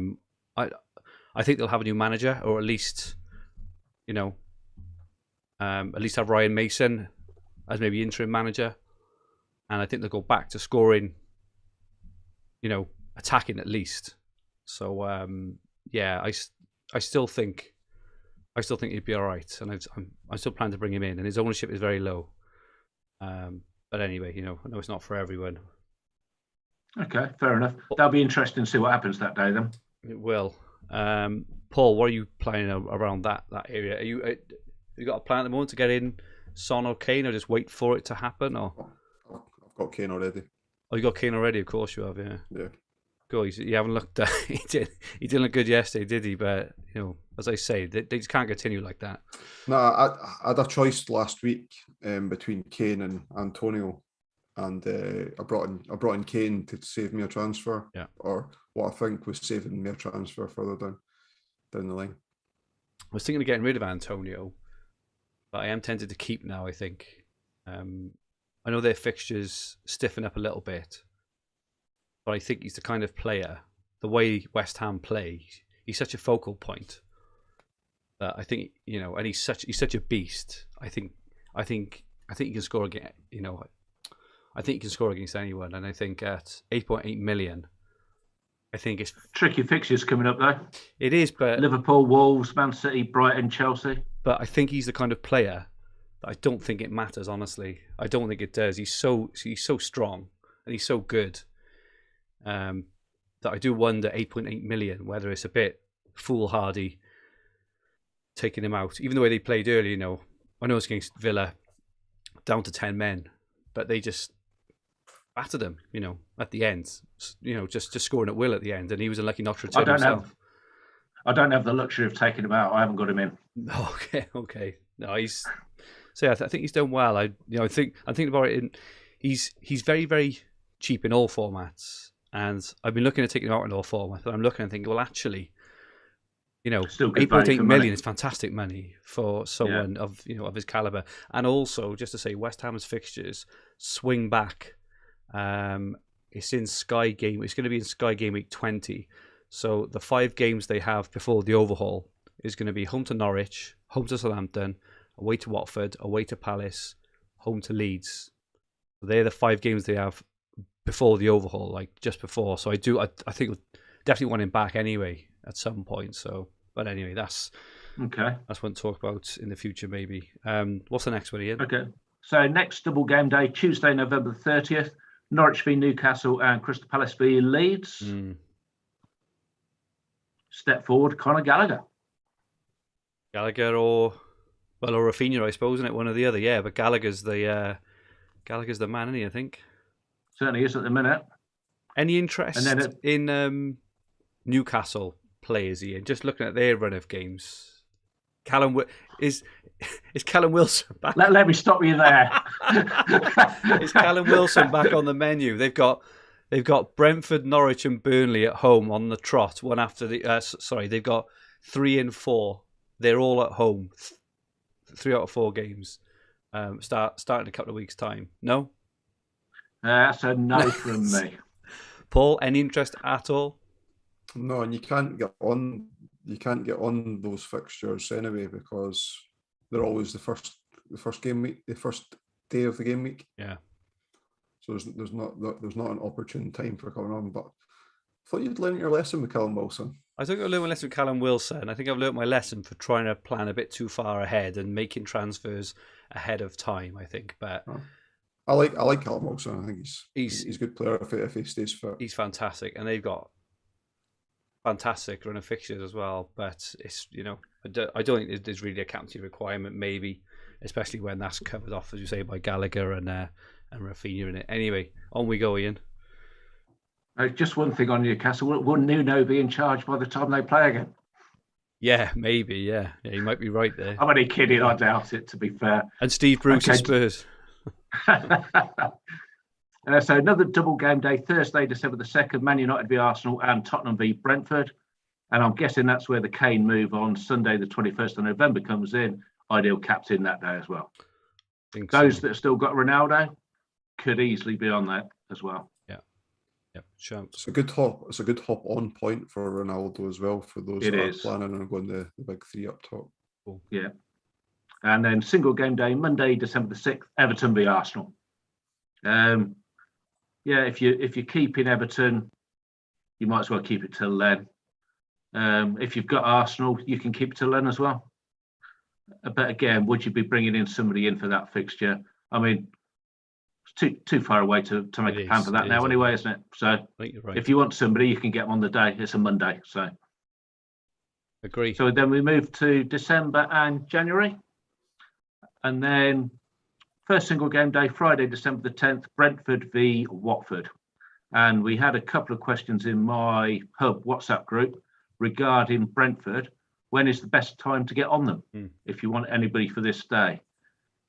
think they'll have a new manager, or at least have Ryan Mason as maybe interim manager. And I think they'll go back to scoring, attacking at least. So, I still think he'd be all right. And I still plan to bring him in. And his ownership is very low. But anyway, I know it's not for everyone. Okay, fair enough. That'll be interesting to see what happens that day then. It will. Paul, what are you planning around that area? Are you got a plan at the moment to get in Son or Kane, or just wait for it to happen? Or I've got Kane already. Oh, you got Kane already? Of course you have. Yeah. Yeah. Guys, you haven't looked. He didn't look good yesterday, did he? But as I say, they just can't continue like that. No, I had a choice last week between Kane and Antonio, and I brought in Kane to save me a transfer. Yeah. Or what I think was saving me a transfer further down the line. I was thinking of getting rid of Antonio, but I am tempted to keep now. I think. I know their fixtures stiffen up a little bit, but I think he's the kind of player, the way West Ham play, he's such a focal point that I think, and he's such a beast. I think he can score again. I think he can score against anyone, and I think at 8.8 million, I think it's tricky fixtures coming up though. It is, but Liverpool, Wolves, Man City, Brighton, Chelsea. But I think he's the kind of player that I don't think it matters. Honestly, I don't think it does. He's so strong and he's so good. That I do wonder 8.8 million whether it's a bit foolhardy taking him out. Even the way they played earlier, I know it's against Villa, down to 10 men, but they just battered him, at the end, just scoring at will at the end, and he was unlucky not to return himself. I don't have the luxury of taking him out. I haven't got him in. Okay. No, he's. So yeah, I think he's done well. I'm thinking about it. He's very, very cheap in all formats. And I've been looking at taking him out in all formats, but I'm looking and thinking, well, actually, 8.8 million is fantastic money for someone of his caliber. And also, just to say, West Ham's fixtures swing back. It's in Sky Game. It's going to be in Sky Gameweek 20. So the 5 games they have before the overhaul is going to be home to Norwich, home to Southampton, away to Watford, away to Palace, home to Leeds. They're the 5 games they have before the overhaul, like just before. So I think we'll definitely want him back anyway at some point. So, but anyway, that's okay. That's one to talk about in the future, maybe. What's the next one, Ian? Okay. So next double game day, Tuesday, November 30th, Norwich v Newcastle and Crystal Palace v Leeds. Step forward, Conor Gallagher. Or Rafinha, I suppose, isn't it? One or the other, yeah. But Gallagher's the man, isn't he? I think. Certainly is at the minute. Any interest in Newcastle players, Ian? Just looking at their run of games. Is Callum Wilson back? Let me stop you there. Is Callum Wilson back on the menu? They've got Brentford, Norwich, and Burnley at home on the trot. One after the they've got 3 and 4. They're all at home. 3 out of 4 games. Starting in a couple of weeks' time. No. That's a no from me. Paul, any interest at all? No, and you can't get on those fixtures anyway because they're always the first game week, the first day of the game week. Yeah. So there's not an opportune time for coming on. But I thought you'd learned your lesson with Callum Wilson. I think I've learned my lesson with Callum Wilson. I think I've learned my lesson for trying to plan a bit too far ahead and making transfers ahead of time. I think, but. I like Callum Wilson. I think he's a good player if he stays fit. He's fantastic, and they've got fantastic run of fixtures as well. But it's I don't think there's really a captaincy requirement, maybe, especially when that's covered off, as you say, by Gallagher and Rafinha in it. Anyway, on we go, Ian. Just one thing on Newcastle: will Nuno be in charge by the time they play again? Yeah, maybe. Yeah, you might be right there. I'm only kidding. I doubt it. To be fair. And Steve Bruce at Spurs. So another double game day, Thursday, December the 2nd, Man United v Arsenal and Tottenham v Brentford. And I'm guessing that's where the Kane move on Sunday, the 21st of November comes in. Ideal captain that day as well. Those that have still got Ronaldo could easily be on that as well. Yeah, sure. It's a good hop on point for Ronaldo as well for those that are planning on going the big 3 up top. Cool. Yeah. And then single game day, Monday, December the 6th, Everton v Arsenal. If you're keeping Everton, you might as well keep it till then. If you've got Arsenal, you can keep it till then as well. But again, would you be bringing in somebody in for that fixture? I mean, it's too far away to make a plan for that now anyway, isn't it? So I think you're right. If you want somebody, you can get them on the day. It's a Monday, so. Agree. So then we move to December and January. And then first single game day, Friday, December the 10th, Brentford v Watford. And we had a couple of questions in my Hub WhatsApp group regarding Brentford. When is the best time to get on them if you want anybody for this day?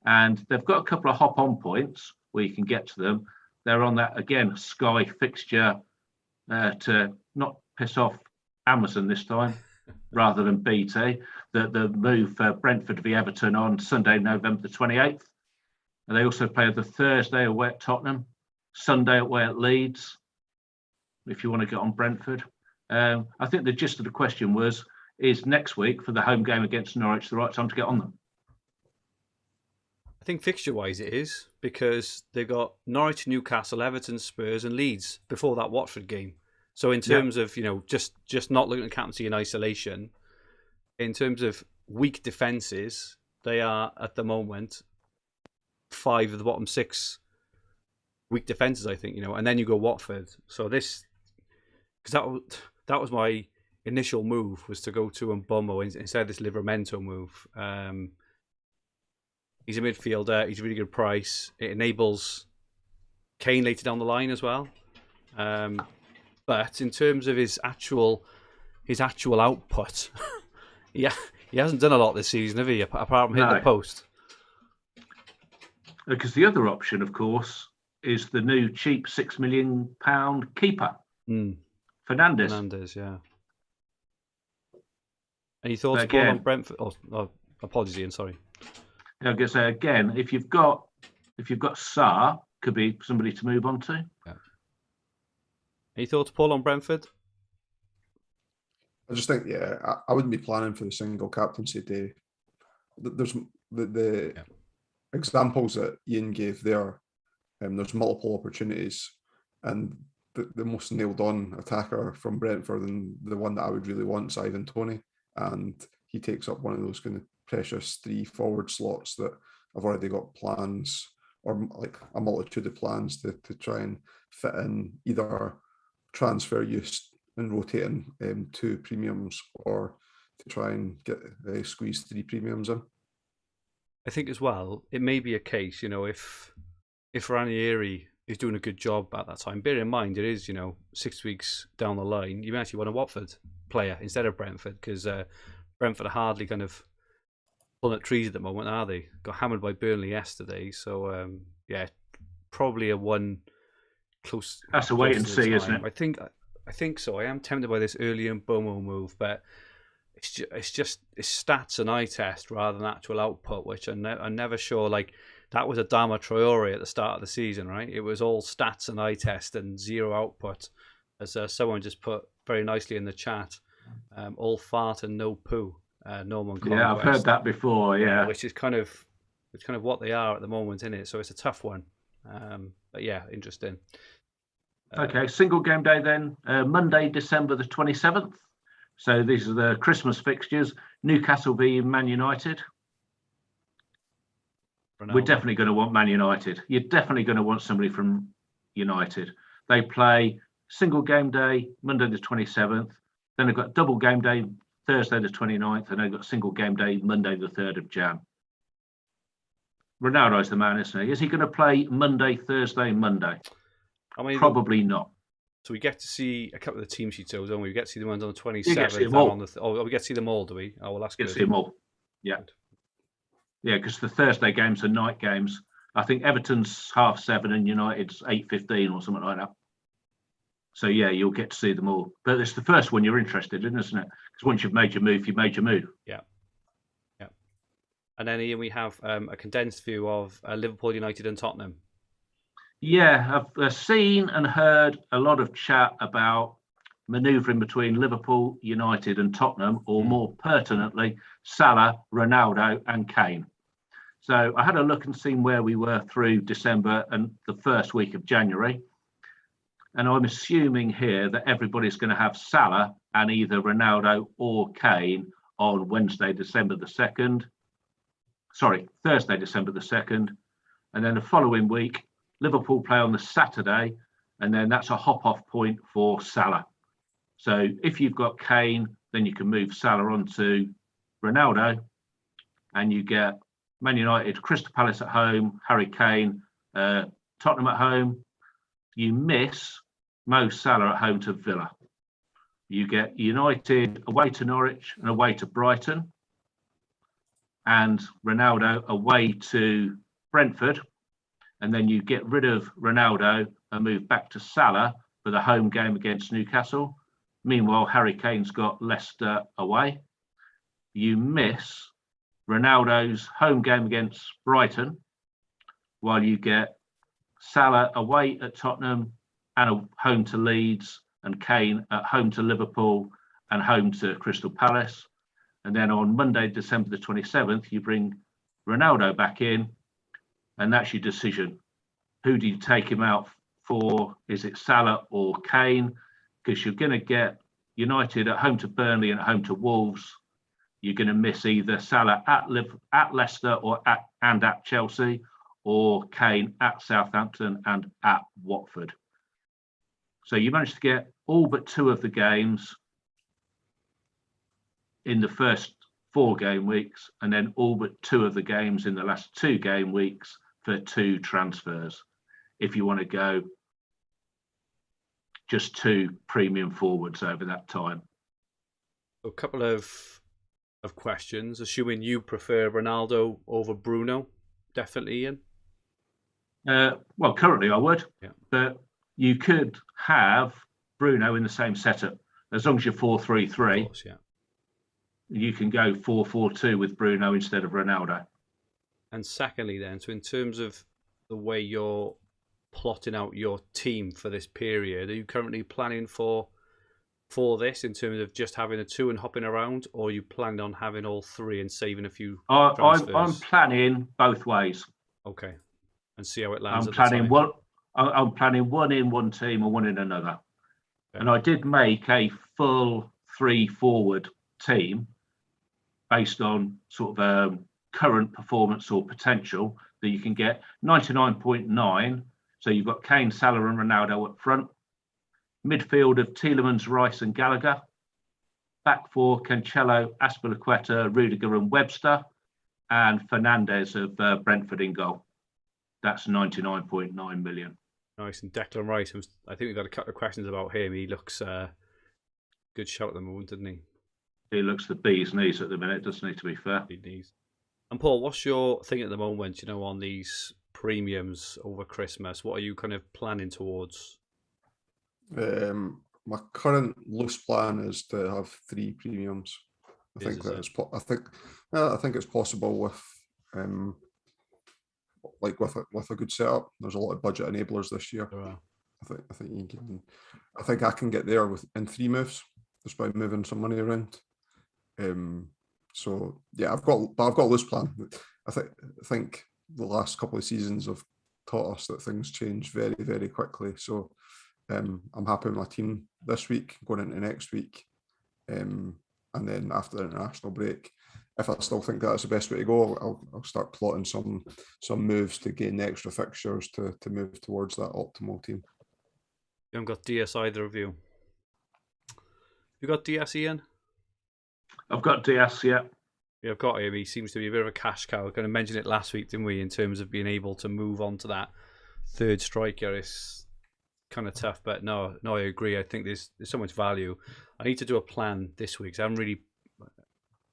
And they've got a couple of hop-on points where you can get to them. They're on that, again, Sky fixture to not piss off Amazon this time rather than BT. The move for Brentford v Everton on Sunday, November the 28th. And they also play the Thursday away at Tottenham, Sunday away at Leeds, if you want to get on Brentford. I think the gist of the question was, is next week for the home game against Norwich the right time to get on them? I think fixture-wise it is, because they've got Norwich, Newcastle, Everton, Spurs and Leeds before that Watford game. So in terms of, just not looking at captaincy in isolation, in terms of weak defences, they are at the moment 5 of the bottom 6 weak defences, I think, and then you go Watford. So this, because that was my initial move, was to go to Mbeumo instead of this Livramento move. He's a midfielder. He's a really good price. It enables Kane later down the line as well. But in terms of his actual output, he hasn't done a lot this season, have he? Apart from hitting the post. Because the other option, of course, is the new cheap £6 million keeper, Fernandes. Yeah. Any thoughts, Paul, on Brentford? Oh, apologies, Ian. Sorry. I guess again, if you've got Sarr, could be somebody to move on to. Yeah. Any thoughts, Paul, on Brentford? I just think, I wouldn't be planning for the single captaincy day. There's the examples that Ian gave there. There's multiple opportunities, and the most nailed-on attacker from Brentford, and the one that I would really want, is Ivan Toney, and he takes up one of those kind of precious 3 forward slots that I've already got plans, or like a multitude of plans to try and fit in either transfer use and rotating 2 premiums, or to try and get squeeze 3 premiums in. I think as well, it may be a case, if Ranieri is doing a good job at that time, bear in mind it is, 6 weeks down the line, you may actually want a Watford player instead of Brentford, because Brentford are hardly kind of pulling at trees at the moment, are they? Got hammered by Burnley yesterday, so probably a one close. That's a wait and see, isn't it? I think so. I am tempted by this early Mbeumo move, but it's stats and eye test rather than actual output, which I'm never sure. Like, that was Adama Traore at the start of the season, right? It was all stats and eye test and zero output, as someone just put very nicely in the chat. All fart and no poo. Norman Conquest. Yeah, I've heard that before. Yeah, which is kind of what they are at the moment, isn't it? So it's a tough one. But yeah, interesting. Okay, single game day then. Monday, December the 27th. So these are the Christmas fixtures. Newcastle v Man United. Ronaldo. We're definitely going to want Man United. You're definitely going to want somebody from United. They play single game day, Monday the 27th. Then they've got double game day, Thursday the 29th, and they've got single game day, Monday the 3rd of Jan. Ronaldo's the man, isn't he? Is he going to play Monday, Thursday, Monday? Probably not. So we get to see a couple of the team sheets, don't we? We get to see the ones on the 27th. We get to see them all, do we? Oh, well, that's good. Get to see them all. Yeah. Yeah, because the Thursday games are night games. I think Everton's 7:30 and United's 8:15 or something like that. So, yeah, you'll get to see them all. But it's the first one you're interested in, isn't it? Because once you've made your move, you've made your move. Yeah. Yeah. And then, Ian, we have a condensed view of Liverpool, United and Tottenham. Yeah, I've seen and heard a lot of chat about manoeuvring between Liverpool, United and Tottenham, or more pertinently, Salah, Ronaldo and Kane. So I had a look and seen where we were through December and the first week of January. And I'm assuming here that everybody's going to have Salah and either Ronaldo or Kane on Thursday, December the 2nd. And then the following week, Liverpool play on the Saturday, and then that's a hop-off point for Salah. So if you've got Kane, then you can move Salah onto Ronaldo, and you get Man United, Crystal Palace at home, Harry Kane, Tottenham at home. You miss Mo Salah at home to Villa. You get United away to Norwich and away to Brighton, and Ronaldo away to Brentford. And then you get rid of Ronaldo and move back to Salah for the home game against Newcastle. Meanwhile, Harry Kane's got Leicester away. You miss Ronaldo's home game against Brighton, while you get Salah away at Tottenham and home to Leeds, and Kane at home to Liverpool and home to Crystal Palace. And then on Monday, December the 27th, you bring Ronaldo back in, and that's your decision. Who do you take him out for? Is it Salah or Kane? Because you're going to get United at home to Burnley and at home to Wolves. You're going to miss either Salah at Leicester or at Chelsea, or Kane at Southampton and at Watford. So you managed to get all but 2 of the games in the first 4 game weeks, and then all but 2 of the games in the last 2 game weeks for 2 transfers. If you want to go just 2 premium forwards over that time. A couple of questions. Assuming you prefer Ronaldo over Bruno, definitely, Ian. Well, currently I would, yeah. But you could have Bruno in the same setup as long as you're 4-3-3. Of course, yeah. You can go 4-4-2 with Bruno instead of Ronaldo. And secondly, then, so in terms of the way you're plotting out your team for this period, are you currently planning for this in terms of just having the 2 and hopping around, or are you planning on having all 3 and saving a few transfers? I'm planning both ways. Okay, and see how it lands. I'm planning one in one team and one in another. Okay. And I did make a full 3 forward team based on sort of current performance or potential that you can get 99.9. So you've got Kane, Salah and Ronaldo up front. Midfield of Tielemans, Rice and Gallagher. Back 4, Cancelo, Azpilicueta, Rudiger and Webster. And Fernandes of Brentford in goal. That's 99.9 million. Nice. And Declan Rice, I think we've got a couple of questions about him. He looks good shout at the moment, doesn't he? He looks the bee's knees at the minute, doesn't he, to be fair? Knees. And Paul, what's your thing at the moment, on these premiums over Christmas? What are you kind of planning towards? My current loose plan is to have 3 premiums. I think it's possible with with a good setup. There's a lot of budget enablers this year. I think I can get there in 3 moves just by moving some money around. So yeah, I've got a loose plan. I think the last couple of seasons have taught us that things change very, very quickly. So I'm happy with my team this week, going into next week, and then after the international break, if I still think that's the best way to go, I'll start plotting some moves to gain extra fixtures to move towards that optimal team. You haven't got DS either of you. You got DS, Ian? I've got DS, yeah. Yeah, I've got him. He seems to be a bit of a cash cow. We kind of mentioned it last week, didn't we, in terms of being able to move on to that 3rd striker. It's kind of tough, but no, I agree. I think there's so much value. I need to do a plan this week. So I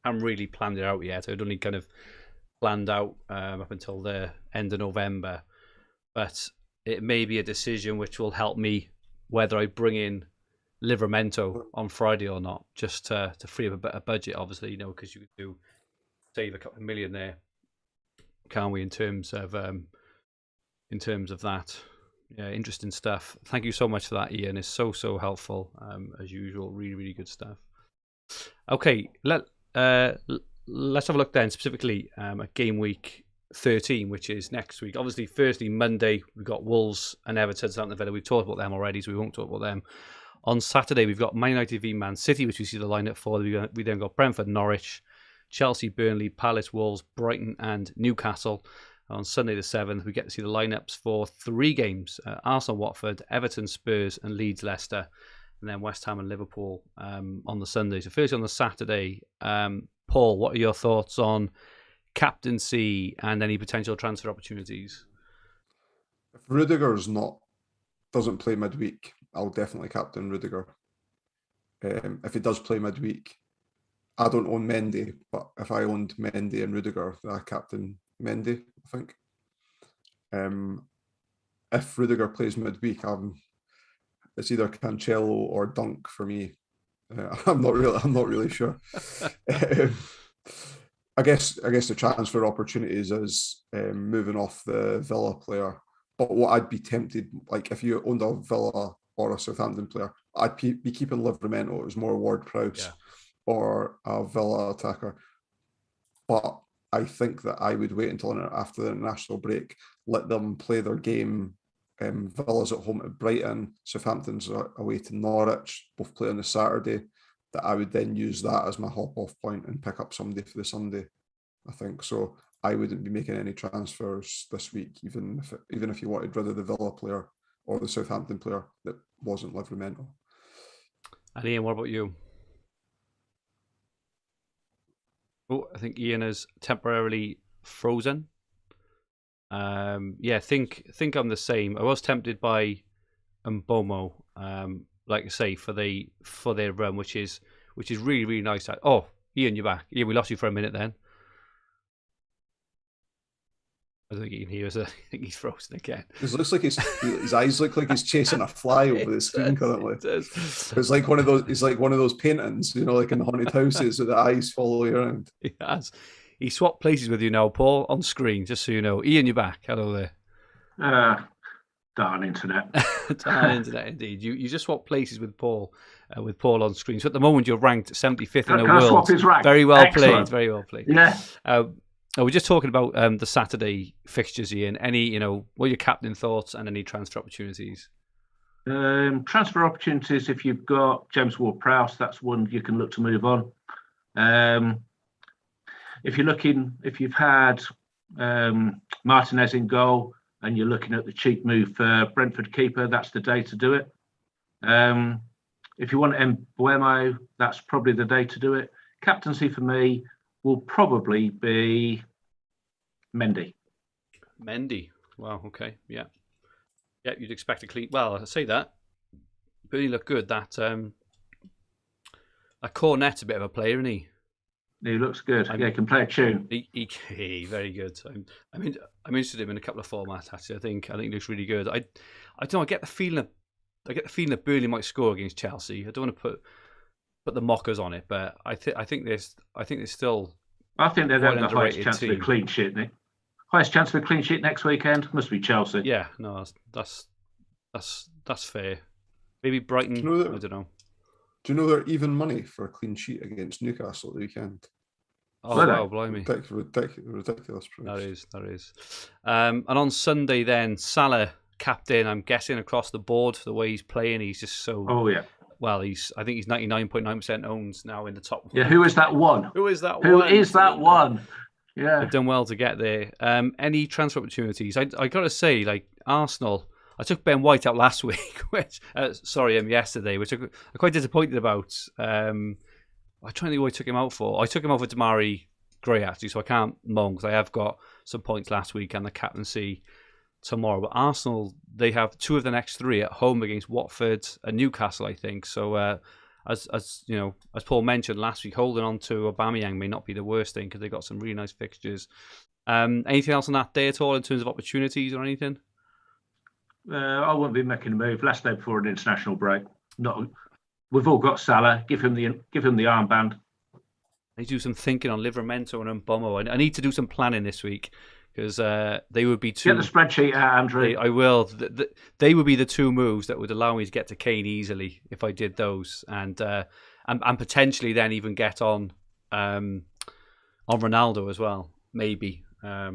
haven't really planned it out yet. I'd only kind of planned out up until the end of November. But it may be a decision which will help me whether I bring in Livramento on Friday or not, just to free up a bit of budget, obviously, because you could save a couple of million there, can't we, in terms of that. Yeah, interesting stuff. Thank you so much for that, Ian. It's so helpful, as usual. Really, really good stuff. Okay, let's have a look then specifically at game week 13, which is next week. Obviously, firstly, Monday, we've got Wolves and Everton, Southampton Villa. We've talked about them already, so we won't talk about them. On Saturday, we've got Man United v Man City, which we see the lineup for. We then got Brentford, Norwich, Chelsea, Burnley, Palace, Wolves, Brighton and Newcastle. On Sunday the 7th, we get to see the lineups for 3 games. Arsenal, Watford, Everton, Spurs and Leeds, Leicester. and then West Ham and Liverpool on the Sunday. So first on the Saturday, Paul, what are your thoughts on captaincy and any potential transfer opportunities? If Rudiger's doesn't play midweek, I'll definitely captain Rudiger. If he does play midweek, I don't own Mendy, but if I owned Mendy and Rudiger, I captain Mendy, I think. If Rudiger plays midweek, it's either Cancelo or Dunk for me. I'm not really sure. I guess the transfer opportunities is moving off the Villa player. But what I'd be tempted, like if you owned a Villa or a Southampton player, I'd be keeping Livramento. It was more Ward-Prowse or a Villa attacker. But I think that I would wait until after the international break, let them play their game. Villa's at home to Brighton, Southampton's away to Norwich, both play on the Saturday. That I would then use that as my hop-off point and pick up somebody for the Sunday, I think. So I wouldn't be making any transfers this week, even if you wanted rid of the Villa player or the Southampton player that wasn't Livramento. And Ian, what about you? Oh, I think Ian is temporarily frozen. Think I'm the same. I was tempted by Mbomo, like I say, for their run, which is really, really nice. Oh, Ian, you're back. Ian, we lost you for a minute then. I don't think you can hear us. I think he's frozen again. It looks like his eyes look like he's chasing a fly over the screen currently. It's like one of those. It's like one of those paintings, like in the haunted houses, with the eyes follow you around. He has. He swapped places with you now, Paul, on screen, just so you know. Ian, you're back. Hello there. Darn internet. Darn internet, indeed. You just swapped places with Paul on screen. So at the moment, you're ranked 75th in the world. Swap his rank? Very well Excellent. played. Very well played. Yeah. We're just talking about the Saturday fixtures, Ian. Any, what are your captain thoughts and any transfer opportunities? Transfer opportunities, if you've got James Ward-Prowse, that's one you can look to move on. If you've had Martinez in goal and you're looking at the cheap move for Brentford keeper, that's the day to do it. If you want Mbuemo, that's probably the day to do it. Captaincy for me will probably be Mendy. Mendy. Wow, okay. Yeah. Yeah, you'd expect a clean... Well, I say that. Really look good. That Cornet's a bit of a player, isn't he? He looks good. He can play a tune. He very good. I'm interested in him in a couple of formats. Actually, I think he looks really good. I don't know. I get the feeling that Burnley might score against Chelsea. I don't want to put the mockers on it, but I think there's still. I think they'd have the highest chance of a clean sheet, Nick. Highest chance of a clean sheet next weekend must be Chelsea. Yeah, no, that's fair. Maybe Brighton. I don't know. Do you know they're even money for a clean sheet against Newcastle at the weekend? Oh, wow, blimey. Ridiculous price. That is. And on Sunday then, Salah, captain, I'm guessing across the board, the way he's playing, he's just so... Oh, yeah. Well, I think he's 99.9% owned now in the top. Yeah, who is that one? Who is that one? Yeah. They've done well to get there. Any transfer opportunities? I got to say, like, Arsenal... I took Ben White out last week, yesterday, which I'm quite disappointed about. I'm trying to think what I took him out for. I took him out for Damari Gray, actually, so I can't moan because I have got some points last week and the captaincy tomorrow. But Arsenal, they have 2 of the next 3 at home against Watford and Newcastle, I think. So, as Paul mentioned last week, holding on to Aubameyang may not be the worst thing because they've got some really nice fixtures. Anything else on that day at all in terms of opportunities or anything? I won't be making a move last day before an international break. No, we've all got Salah. Give him the armband. I need to do some thinking on Livramento and Mbomo. I need to do some planning this week because they would be 2. Get the spreadsheet out, Andrew. I will. They would be the 2 moves that would allow me to get to Kane easily if I did those, and potentially then even get on Ronaldo as well. Maybe by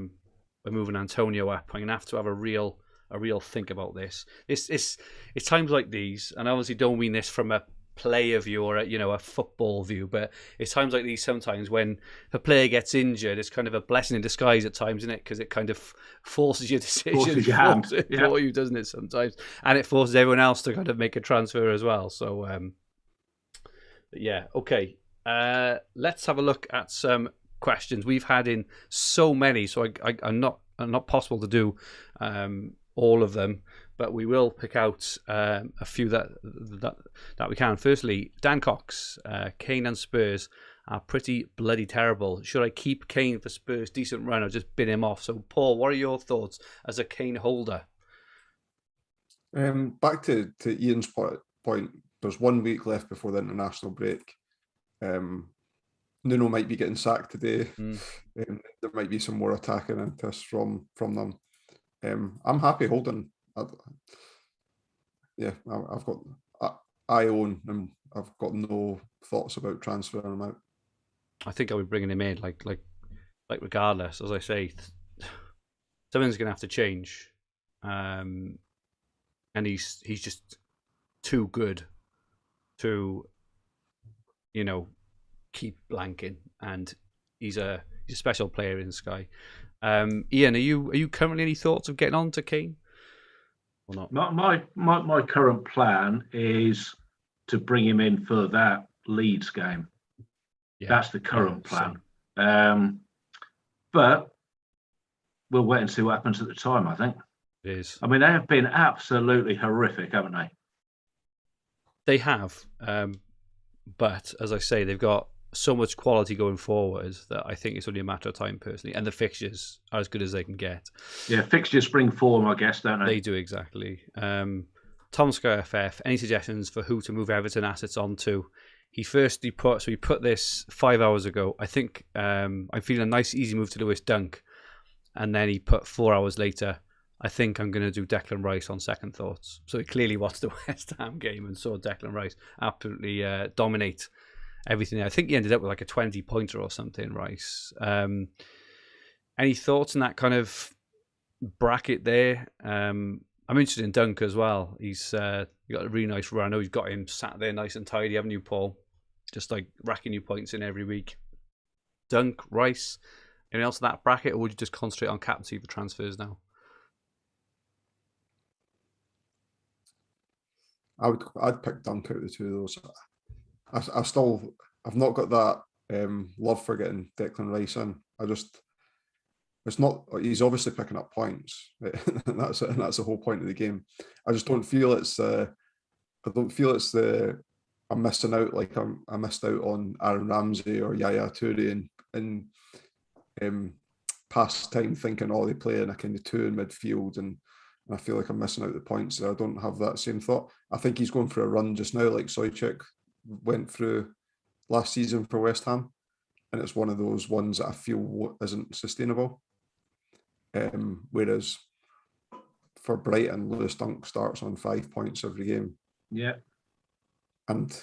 moving Antonio up. I'm gonna have to have a real think about this. It's times like these, and I obviously don't mean this from a player view or a football view, but it's times like these sometimes when a player gets injured, it's kind of a blessing in disguise at times, isn't it? Because it kind of forces your decision, forces your hand for you, doesn't it? Sometimes, and it forces everyone else to kind of make a transfer as well. So, yeah, okay. Let's have a look at some questions. We've had in so many, so I'm not possible to do all of them, but we will pick out a few that we can. Firstly, Dan Cox, Kane and Spurs are pretty bloody terrible. Should I keep Kane for Spurs' decent run or just bin him off? So, Paul, what are your thoughts as a Kane holder? Back to Ian's point, there's 1 week left before the international break. Nuno might be getting sacked today. There might be some more attacking interests from them. I'm happy holding. I own and I've got no thoughts about transferring him out. I think I'll be bringing him in, like regardless. As I say, something's going to have to change, and he's just too good to, keep blanking, and he's a special player in Sky. Ian, are you currently any thoughts of getting on to Kane or not? My current plan is to bring him in for that Leeds game. Yeah, that's the current plan. But we'll wait and see what happens at the time, I think. It is. I mean, they have been absolutely horrific, haven't they? They have. But as I say, they've got so much quality going forward that I think it's only a matter of time, personally. And the fixtures are as good as they can get. Yeah, fixtures spring form, I guess, don't they? They do, exactly. Tom Sky FF, any suggestions for who to move Everton assets onto? He put this 5 hours ago. I think I'm feeling a nice, easy move to Lewis Dunk. And then he put 4 hours later, I think I'm going to do Declan Rice on second thoughts. So he clearly watched the West Ham game and saw Declan Rice absolutely dominate everything. I think he ended up with like a 20-pointer or something, Rice. Any thoughts on that kind of bracket there? I'm interested in Dunk as well. He's got a really nice run. I know you've got him sat there nice and tidy, haven't you, Paul? Just like racking you points in every week. Dunk, Rice, anything else in that bracket, or would you just concentrate on captaincy for transfers now? I'd pick Dunk out of the two of those. I've not got that love for getting Declan Rice in. It's not. He's obviously picking up points. And that's the whole point of the game. I just don't feel it's. I don't feel it's I'm missing out. Like I missed out on Aaron Ramsey or Yaya Toure in past time, thinking, they play in a kind of two in midfield, and I feel like I'm missing out the points there. I don't have that same thought. I think he's going for a run just now, like Soychik went through last season for West Ham, and it's one of those ones that I feel isn't sustainable. Whereas for Brighton, Lewis Dunk starts on 5 points every game. Yeah, and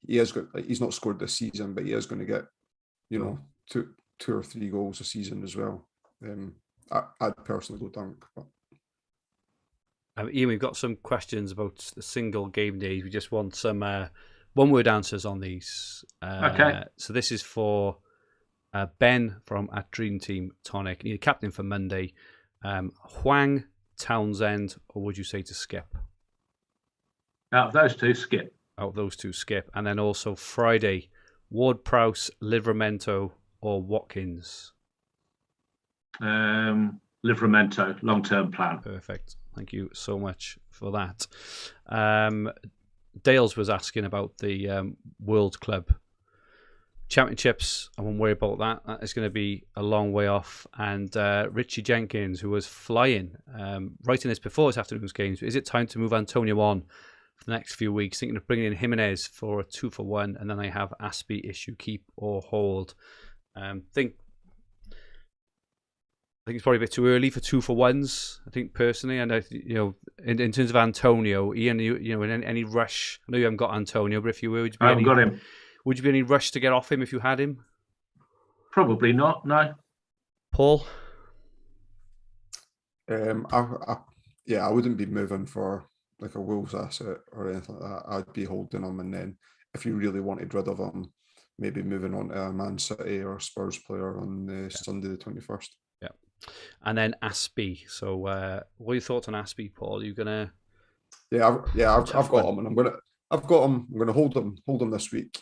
he's not scored this season, but he is going to get, two or three goals a season as well. I'd personally go Dunk. But Ian, we've got some questions about the single game days. We just want some one-word answers on these. Okay. So this is for Ben from at Dream Team Tonic. Need a captain for Monday. Hwang, Townsend, or would you say to skip? Out of those two, skip. And then also Friday, Ward-Prowse, Livramento, or Watkins? Livramento, long-term plan. Perfect. Thank you so much for that. Dales was asking about the World Club Championships. I won't worry about that. That is going to be a long way off. And Richie Jenkins, who was flying, writing this before this afternoon's games, is it time to move Antonio on for the next few weeks? Thinking of bringing in Jimenez for a 2-for-1, and then I have Aspie issue, keep or hold. I think it's probably a bit too early for 2-for-1s. I think personally, and in terms of Antonio, Ian, in any rush? I know you haven't got Antonio, but if you were, I haven't got him. Would you be any rush to get off him if you had him? Probably not. No. Paul. I wouldn't be moving for like a Wolves asset or anything like that, I'd be holding him. And then if you really wanted rid of him, maybe moving on to a Man City or Spurs player on Sunday the 21st. Yeah. And then Aspie. So what are your thoughts on Aspie, Paul? Are you gonna? Yeah, I've got him, and I'm gonna hold him this week.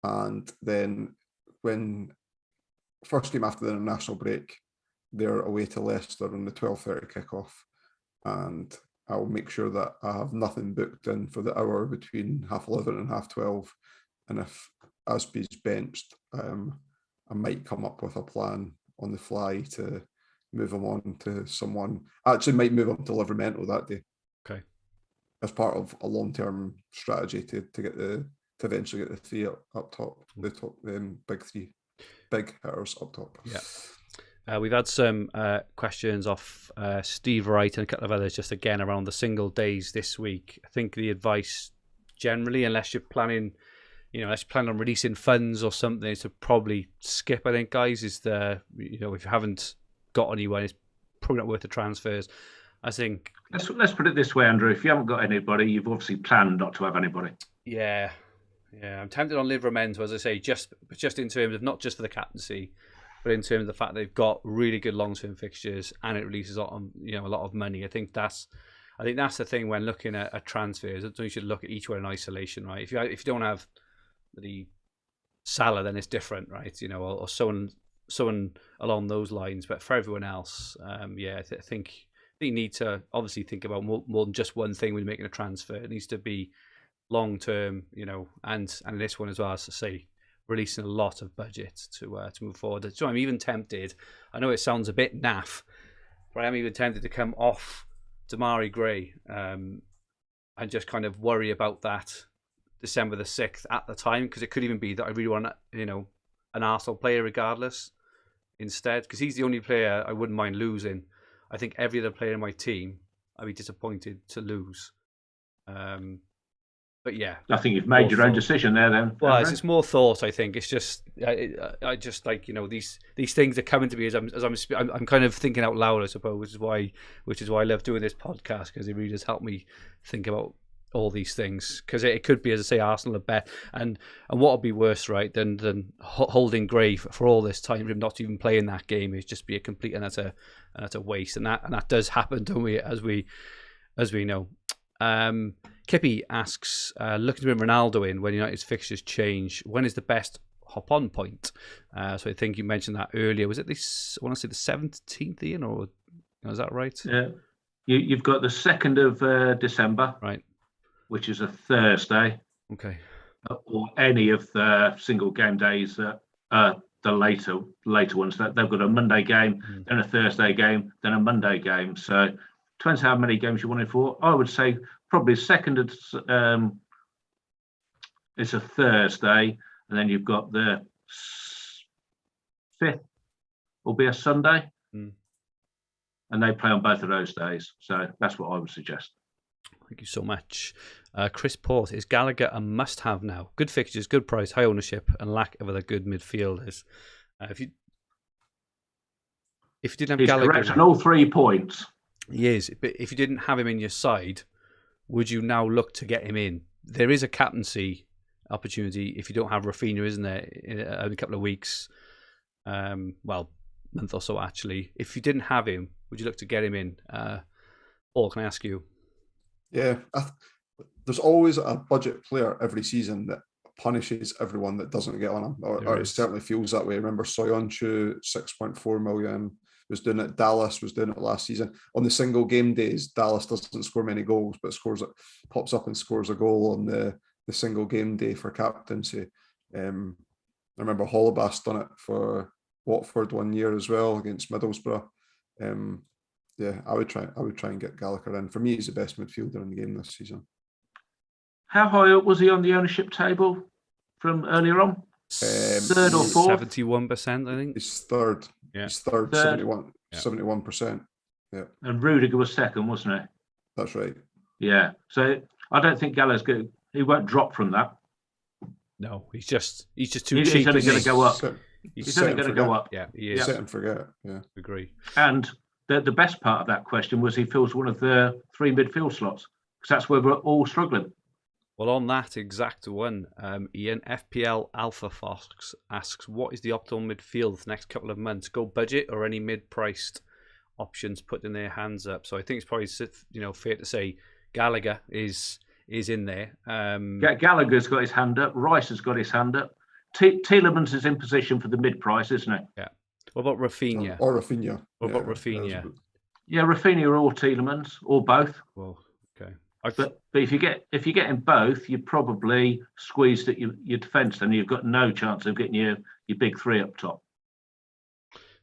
And then when first game after the international break, they're away to Leicester on the 12:30 kickoff, and I'll make sure that I have nothing booked in for the hour between 11:30 and 12:30. And if Aspie's benched, I might come up with a plan on the fly to move him on to someone. I actually might move him to Livramento that day. Okay. As part of a long-term strategy to eventually get the three up top, the top big three, big hitters up top. Yeah. We've had some questions off Steve Wright and a couple of others just again around the single days this week. I think the advice generally, unless you're planning on releasing funds or something, is to probably skip, I think, guys, is if you haven't got anyone, it's probably not worth the transfers. I think. Let's put it this way, Andrew. If you haven't got anybody, you've obviously planned not to have anybody. Yeah. I'm tempted on Livramento, as I say, just in terms of not just for the captaincy, but in terms of the fact they've got really good long-term fixtures and it releases a lot of money. I think that's the thing when looking at transfers. You should look at each one in isolation, right? If you don't have the Salah, then it's different, right? Or someone along those lines. But for everyone else, I think you need to obviously think about more than just one thing when you're making a transfer. It needs to be long term, and this one as well, as I say, releasing a lot of budget to move forward. So I'm even tempted. I know it sounds a bit naff, but I am even tempted to come off Damari Gray and just kind of worry about that December the 6th at the time, because it could even be that I really want an Arsenal player regardless instead, because he's the only player I wouldn't mind losing. I think every other player in my team I'd be disappointed to lose. But yeah, I think you've made your own decision there then. Well, it's more thought, I think. It's just, I just like, these things are coming to me as I'm kind of thinking out loud, I suppose, which is why I love doing this podcast, because it really does help me think about all these things. Because it could be, as I say, Arsenal a bet, and what would be worse, right, than holding Gray for all this time, him not even playing that game, is just be a complete and that's a waste, and that does happen, don't we? As we know. Kippy asks, looking to bring Ronaldo in when United's fixtures change, when is the best hop-on point? So I think you mentioned that earlier. Was it this? I want to say the 17th, Ian, or is that right? Yeah, you've got the 2nd of December, right, which is a Thursday. Okay. Or any of the single game days that the later ones. That they've got a Monday game, then a Thursday game, then a Monday game. So depends how many games you wanted for. I would say probably 2nd. It's a Thursday, and then you've got the 5th will be a Sunday, and they play on both of those days. So that's what I would suggest. Thank you so much. Chris Port, is Gallagher a must-have now? Good fixtures, good price, high ownership, and lack of other good midfielders. If you didn't have Gallagher, correct on all 3 points. He is, but if you didn't have him in your side, would you now look to get him in? There is a captaincy opportunity if you don't have Rafinha, isn't there, in a couple of weeks? Month or so, actually. If you didn't have him, would you look to get him in? Paul, can I ask you? Yeah, there's always a budget player every season that punishes everyone that doesn't get on him, or it certainly feels that way. Remember Soyuncu, 6.4 million, was doing it. Dallas was doing it last season. On the single game days, Dallas doesn't score many goals, but pops up and scores a goal on the single game day for captaincy. I remember Holebas done it for Watford one year as well against Middlesbrough. Yeah, I would try and get Gallagher in. For me, he's the best midfielder in the game this season. How high up was he on the ownership table from earlier on? 3rd or 4th? 71%, I think. He's third. Yeah. He's third. 71%. Yeah. And Rudiger was 2nd, wasn't it? That's right. Yeah. So I don't think Gallagher's good. He won't drop from that. No, he's just too cheap. He's only going to go up. He's only going to go up. Yeah, he is. Set and forget. Yeah, agree. And the best part of that question was he fills one of the 3 midfield slots, because that's where we're all struggling. Well, on that exact one, Ian, FPL Alpha Fox asks, what is the optimal midfield for the next couple of months? Go budget or any mid-priced options put in their hands up? So I think it's probably fair to say Gallagher is in there. Gallagher's got his hand up. Rice has got his hand up. Tielemans is in position for the mid-price, isn't it? Yeah. What about Rafinha? Or Rafinha. What about Rafinha? Yeah, Rafinha or Tielemans or both. Well, okay. But if you get in both, you probably squeezed at your defence, and you've got no chance of getting your big 3 up top.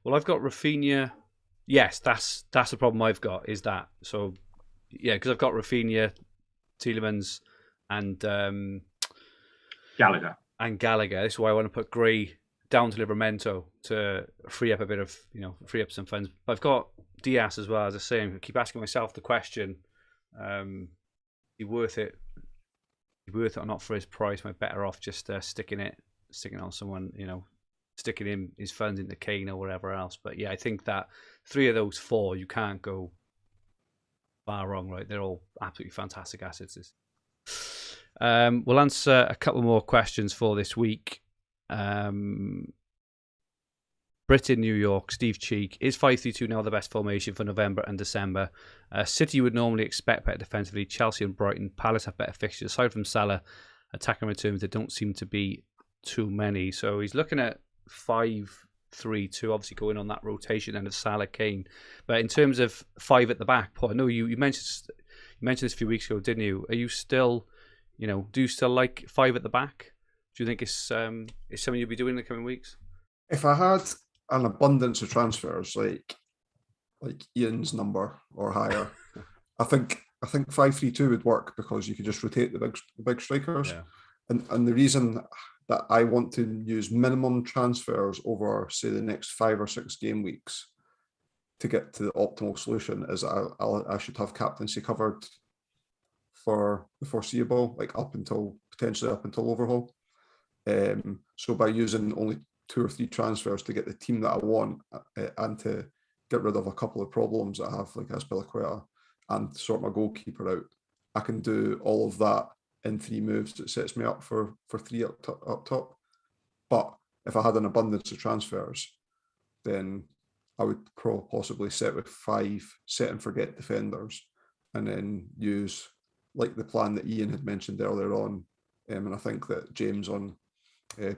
Well, I've got Rafinha. Yes, that's the problem I've got, is that. So, yeah, because I've got Rafinha, Tielemans, and Gallagher. This is why I want to put Gray down to Livramento to free up a bit of, free up some funds. But I've got Diaz as well, as I say. I keep asking myself the question, is he worth it or not for his price? Am I better off just sticking on someone, sticking his funds into Kane or whatever else? But yeah, I think that 3 of those 4, you can't go far wrong, right? They're all absolutely fantastic assets. We'll answer a couple more questions for this week. Brit in New York, Steve Cheek. Is 5-3-2 now the best formation for November and December? City would normally expect better defensively. Chelsea and Brighton. Palace have better fixtures. Aside from Salah, attacking returns, there don't seem to be too many. So he's looking at 5-3-2, obviously going on that rotation and of Salah, Kane. But in terms of 5 at the back, Paul, I know you mentioned this a few weeks ago, didn't you? Are you still, do you still like 5 at the back? Do you think it's something you'll be doing in the coming weeks? If I had an abundance of transfers like Ian's number or higher, I think 5-3-2 would work, because you could just rotate the big strikers. Yeah. And the reason that I want to use minimum transfers over, say, the next 5 or 6 game weeks to get to the optimal solution is I should have captaincy covered for the foreseeable, potentially up until overhaul. So by using only 2 or 3 transfers to get the team that I want and to get rid of a couple of problems that I have, like Azpilicueta, and sort my goalkeeper out, I can do all of that in 3 moves. That sets me up for 3 up top. But if I had an abundance of transfers, then I would possibly set with 5 set and forget defenders, and then use like the plan that Ian had mentioned earlier on. And I think that James on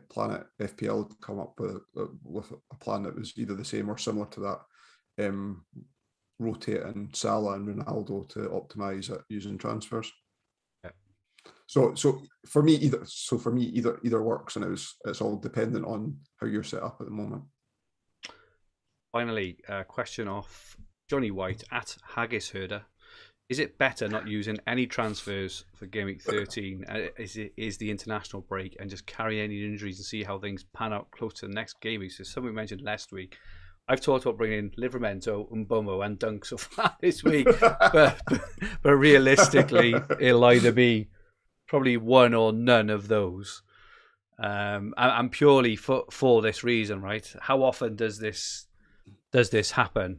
Planet FPL had come up with a plan that was either the same or similar to that, rotating Salah and Ronaldo to optimize it using transfers. Yeah. So for me either works, and it's all dependent on how you're set up at the moment. Finally, a question off Johnny White at Haggis Herder. Is it better not using any transfers for Gameweek 13 is the international break, and just carry any injuries and see how things pan out close to the next game week? So something we mentioned last week. I've talked about bringing in Livramento, Mbomo and Dunk so far this week, but realistically, it'll either be probably one or none of those. And purely for this reason, right? How often does this happen?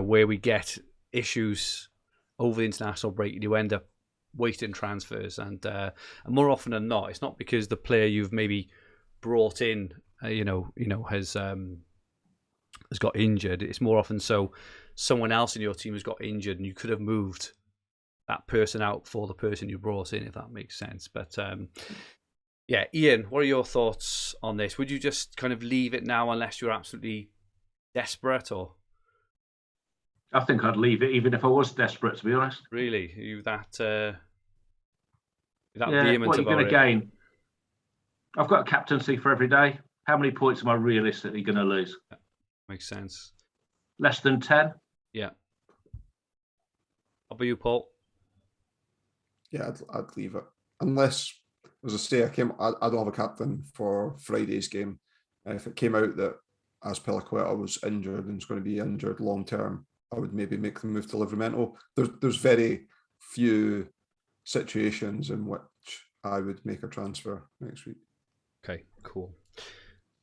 Where we get issues over the international break, and you end up wasting transfers, and more often than not, it's not because the player you've maybe brought in, has got injured. It's more often so someone else in your team has got injured, and you could have moved that person out for the person you brought in, if that makes sense. But yeah, Ian, what are your thoughts on this? Would you just kind of leave it now unless you're absolutely desperate, or? I think I'd leave it even if I was desperate, to be honest. Really? Are you that vehement what are you about going to it? gain? I've got a captaincy for every day. How many points am I realistically going to lose? Makes sense. Less than 10? Yeah. How about you, Paul? Yeah, I'd leave it. Unless, as I say, I don't have a captain for Friday's game. If it came out that Azpilicueta was injured and is going to be injured long term, I would maybe make the move to Livramento. There's very few situations in which I would make a transfer next week. Okay, cool.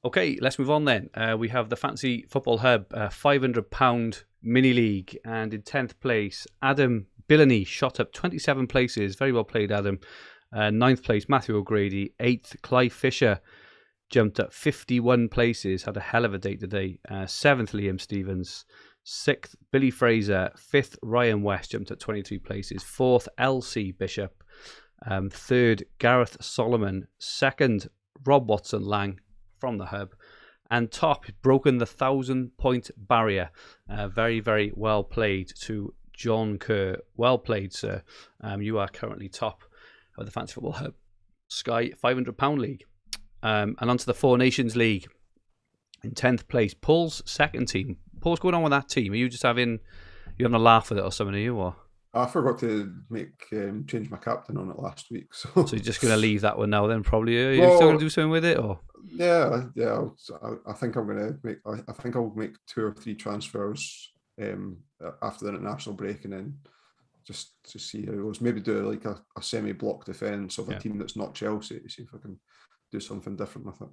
Okay, let's move on then. We have the Fantasy Football Hub £500 mini league, and in 10th place, Adam Billany shot up 27 places. Very well played, Adam. 9th place, Matthew O'Grady. 8th, Clive Fisher jumped up 51 places. Had a hell of a day today. 7th, Liam Stevens. 6th, Billy Fraser. 5th, Ryan West jumped up 23 places. 4th, LC Bishop. 3rd, Gareth Solomon. 2nd, Rob Watson Lang from the Hub. And top, broken the 1,000-point barrier. Very, very well played to John Kerr. Well played, sir. You are currently top of the Fantasy Football Hub Sky £500 League. And onto the Four Nations League. In 10th place, Paul's second team. Paul, what's going on with that team? Are you just having a laugh with it or something, are you? Or? I forgot to change my captain on it last week. So you're just going to leave that one now then, probably? Are you still going to do something with it? Or? Yeah. I think I'm going to make. I think I'll make 2 or 3 transfers after the international break, and then just to see how it goes. Maybe do like a semi-block defence of a team that's not Chelsea to see if I can do something different with it.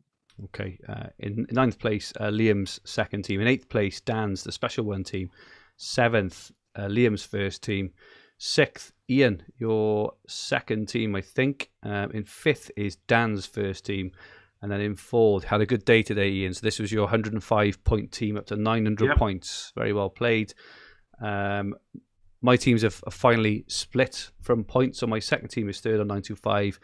Okay. In 9th place, Liam's second team. In 8th place, Dan's the special one team. 7th, Liam's first team. 6th, Ian, your second team, I think. In 5th is Dan's first team. And then in 4th, had a good day today, Ian. So this was your 105-point team up to 900 points. Very well played. My teams have finally split from points. So my second team is 3rd on 925.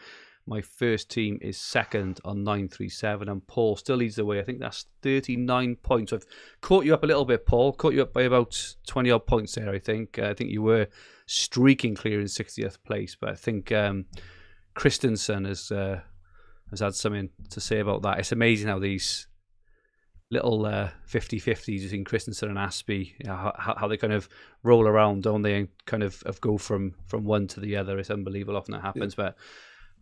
My first team is 2nd on 937, and Paul still leads the way. I think that's 39 points. I've caught you up a little bit, Paul. Caught you up by about 20 odd points there, I think. I think you were streaking clear in 60th place, but I think Christensen has had something to say about that. It's amazing how these little 50-50s between Christensen and Aspie, how they kind of roll around, don't they, and kind of go from one to the other. It's unbelievable often that happens, but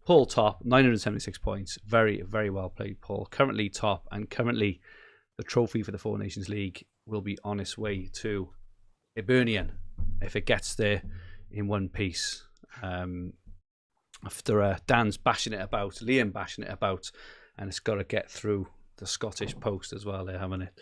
Paul top, 976 points. Very, very well played, Paul. Currently top, and currently the trophy for the Four Nations League will be on its way to Hibernian if it gets there in one piece. After Dan's bashing it about, Liam bashing it about, and it's got to get through the Scottish Post as well there, haven't it?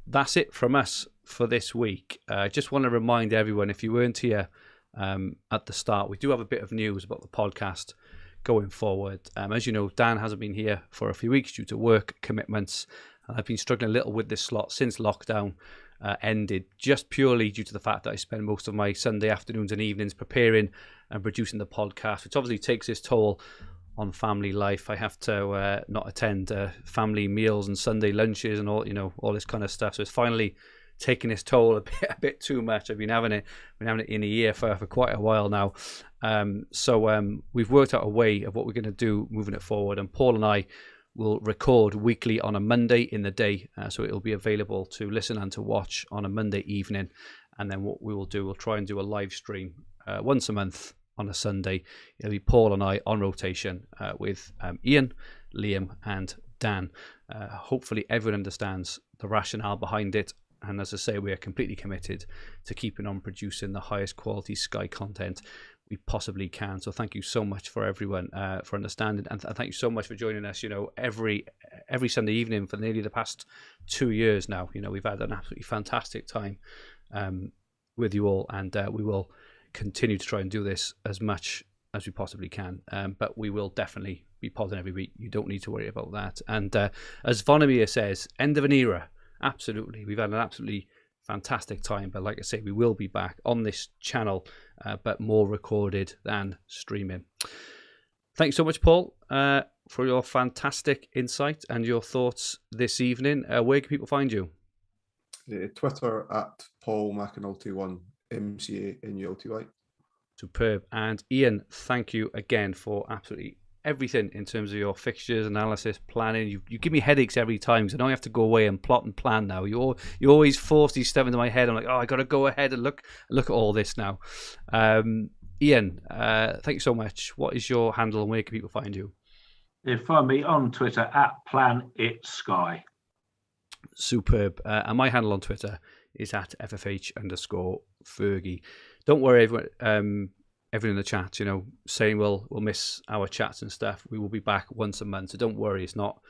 That's it from us for this week. I just want to remind everyone, if you weren't here at the start, we do have a bit of news about the podcast going forward. As you know, Dan hasn't been here for a few weeks due to work commitments, and I've been struggling a little with this slot since lockdown ended, just purely due to the fact that I spend most of my Sunday afternoons and evenings preparing and producing the podcast, which obviously takes its toll on family life. I have to not attend family meals and Sunday lunches and all this kind of stuff. So it's finally taking its toll a bit too much. I've been having it in a year for quite a while now. So we've worked out a way of what we're going to do moving it forward. And Paul and I will record weekly on a Monday in the day. So it'll be available to listen and to watch on a Monday evening. And then what we will do, we'll try and do a live stream once a month on a Sunday. It'll be Paul and I on rotation with Ian, Liam and Dan. Hopefully everyone understands the rationale behind it. And as I say, we are completely committed to keeping on producing the highest quality Sky content we possibly can. So thank you so much for everyone for understanding, and thank you so much for joining us. Every Sunday evening for nearly the past 2 years now. We've had an absolutely fantastic time with you all, and we will continue to try and do this as much as we possibly can. But we will definitely be podding every week. You don't need to worry about that. And as Vonimir says, end of an era. Absolutely. We've had an absolutely fantastic time. But like I say, we will be back on this channel, but more recorded than streaming. Thanks so much, Paul, for your fantastic insight and your thoughts this evening. Where can people find you? Twitter at Paul McAnulty 1, MCANULTY. Superb. And Ian, thank you again for absolutely everything in terms of your fixtures, analysis, planning. You give me headaches every time because I don't have to go away and plot and plan now. You always force these stuff into my head. I'm like, I got to go ahead and look at all this now. Ian, thank you so much. What is your handle and where can people find you? You find me on Twitter at PlanItSky. Superb. And my handle on Twitter is at FFH_Fergi. Don't worry, everyone. everyone in the chat, saying we'll miss our chats and stuff. We will be back once a month, so don't worry. It's not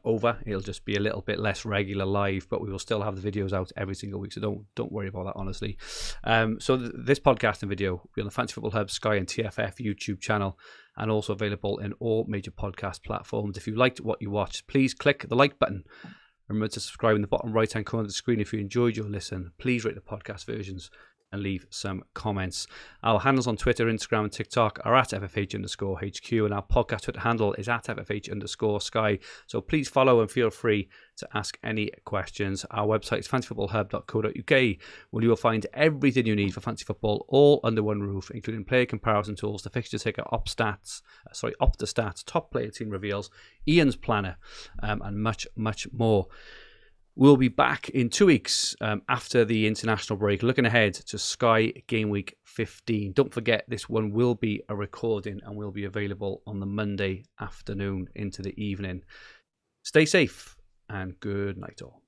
over. It'll just be a little bit less regular live, but we will still have the videos out every single week. So don't worry about that, honestly. So this podcast and video will be on the Fantasy Football Hub, Sky and TFF YouTube channel, and also available in all major podcast platforms. If you liked what you watched, please click the like button. Remember to subscribe in the bottom right hand corner of the screen. If you enjoyed your listen, please rate the podcast versions and leave some comments. Our handles on Twitter, Instagram and TikTok are at FFH_HQ, and our podcast Twitter handle is at FFH_Sky. So please follow and feel free to ask any questions. Our website is fantasyfootballhub.co.uk, where you will find everything you need for fantasy football all under one roof, including player comparison tools, the fixture ticker, Opta stats, top player team reveals, Ian's planner, and much, much more. We'll be back in 2 weeks after the international break, looking ahead to Sky Gameweek 15. Don't forget, this one will be a recording and will be available on the Monday afternoon into the evening. Stay safe and good night all.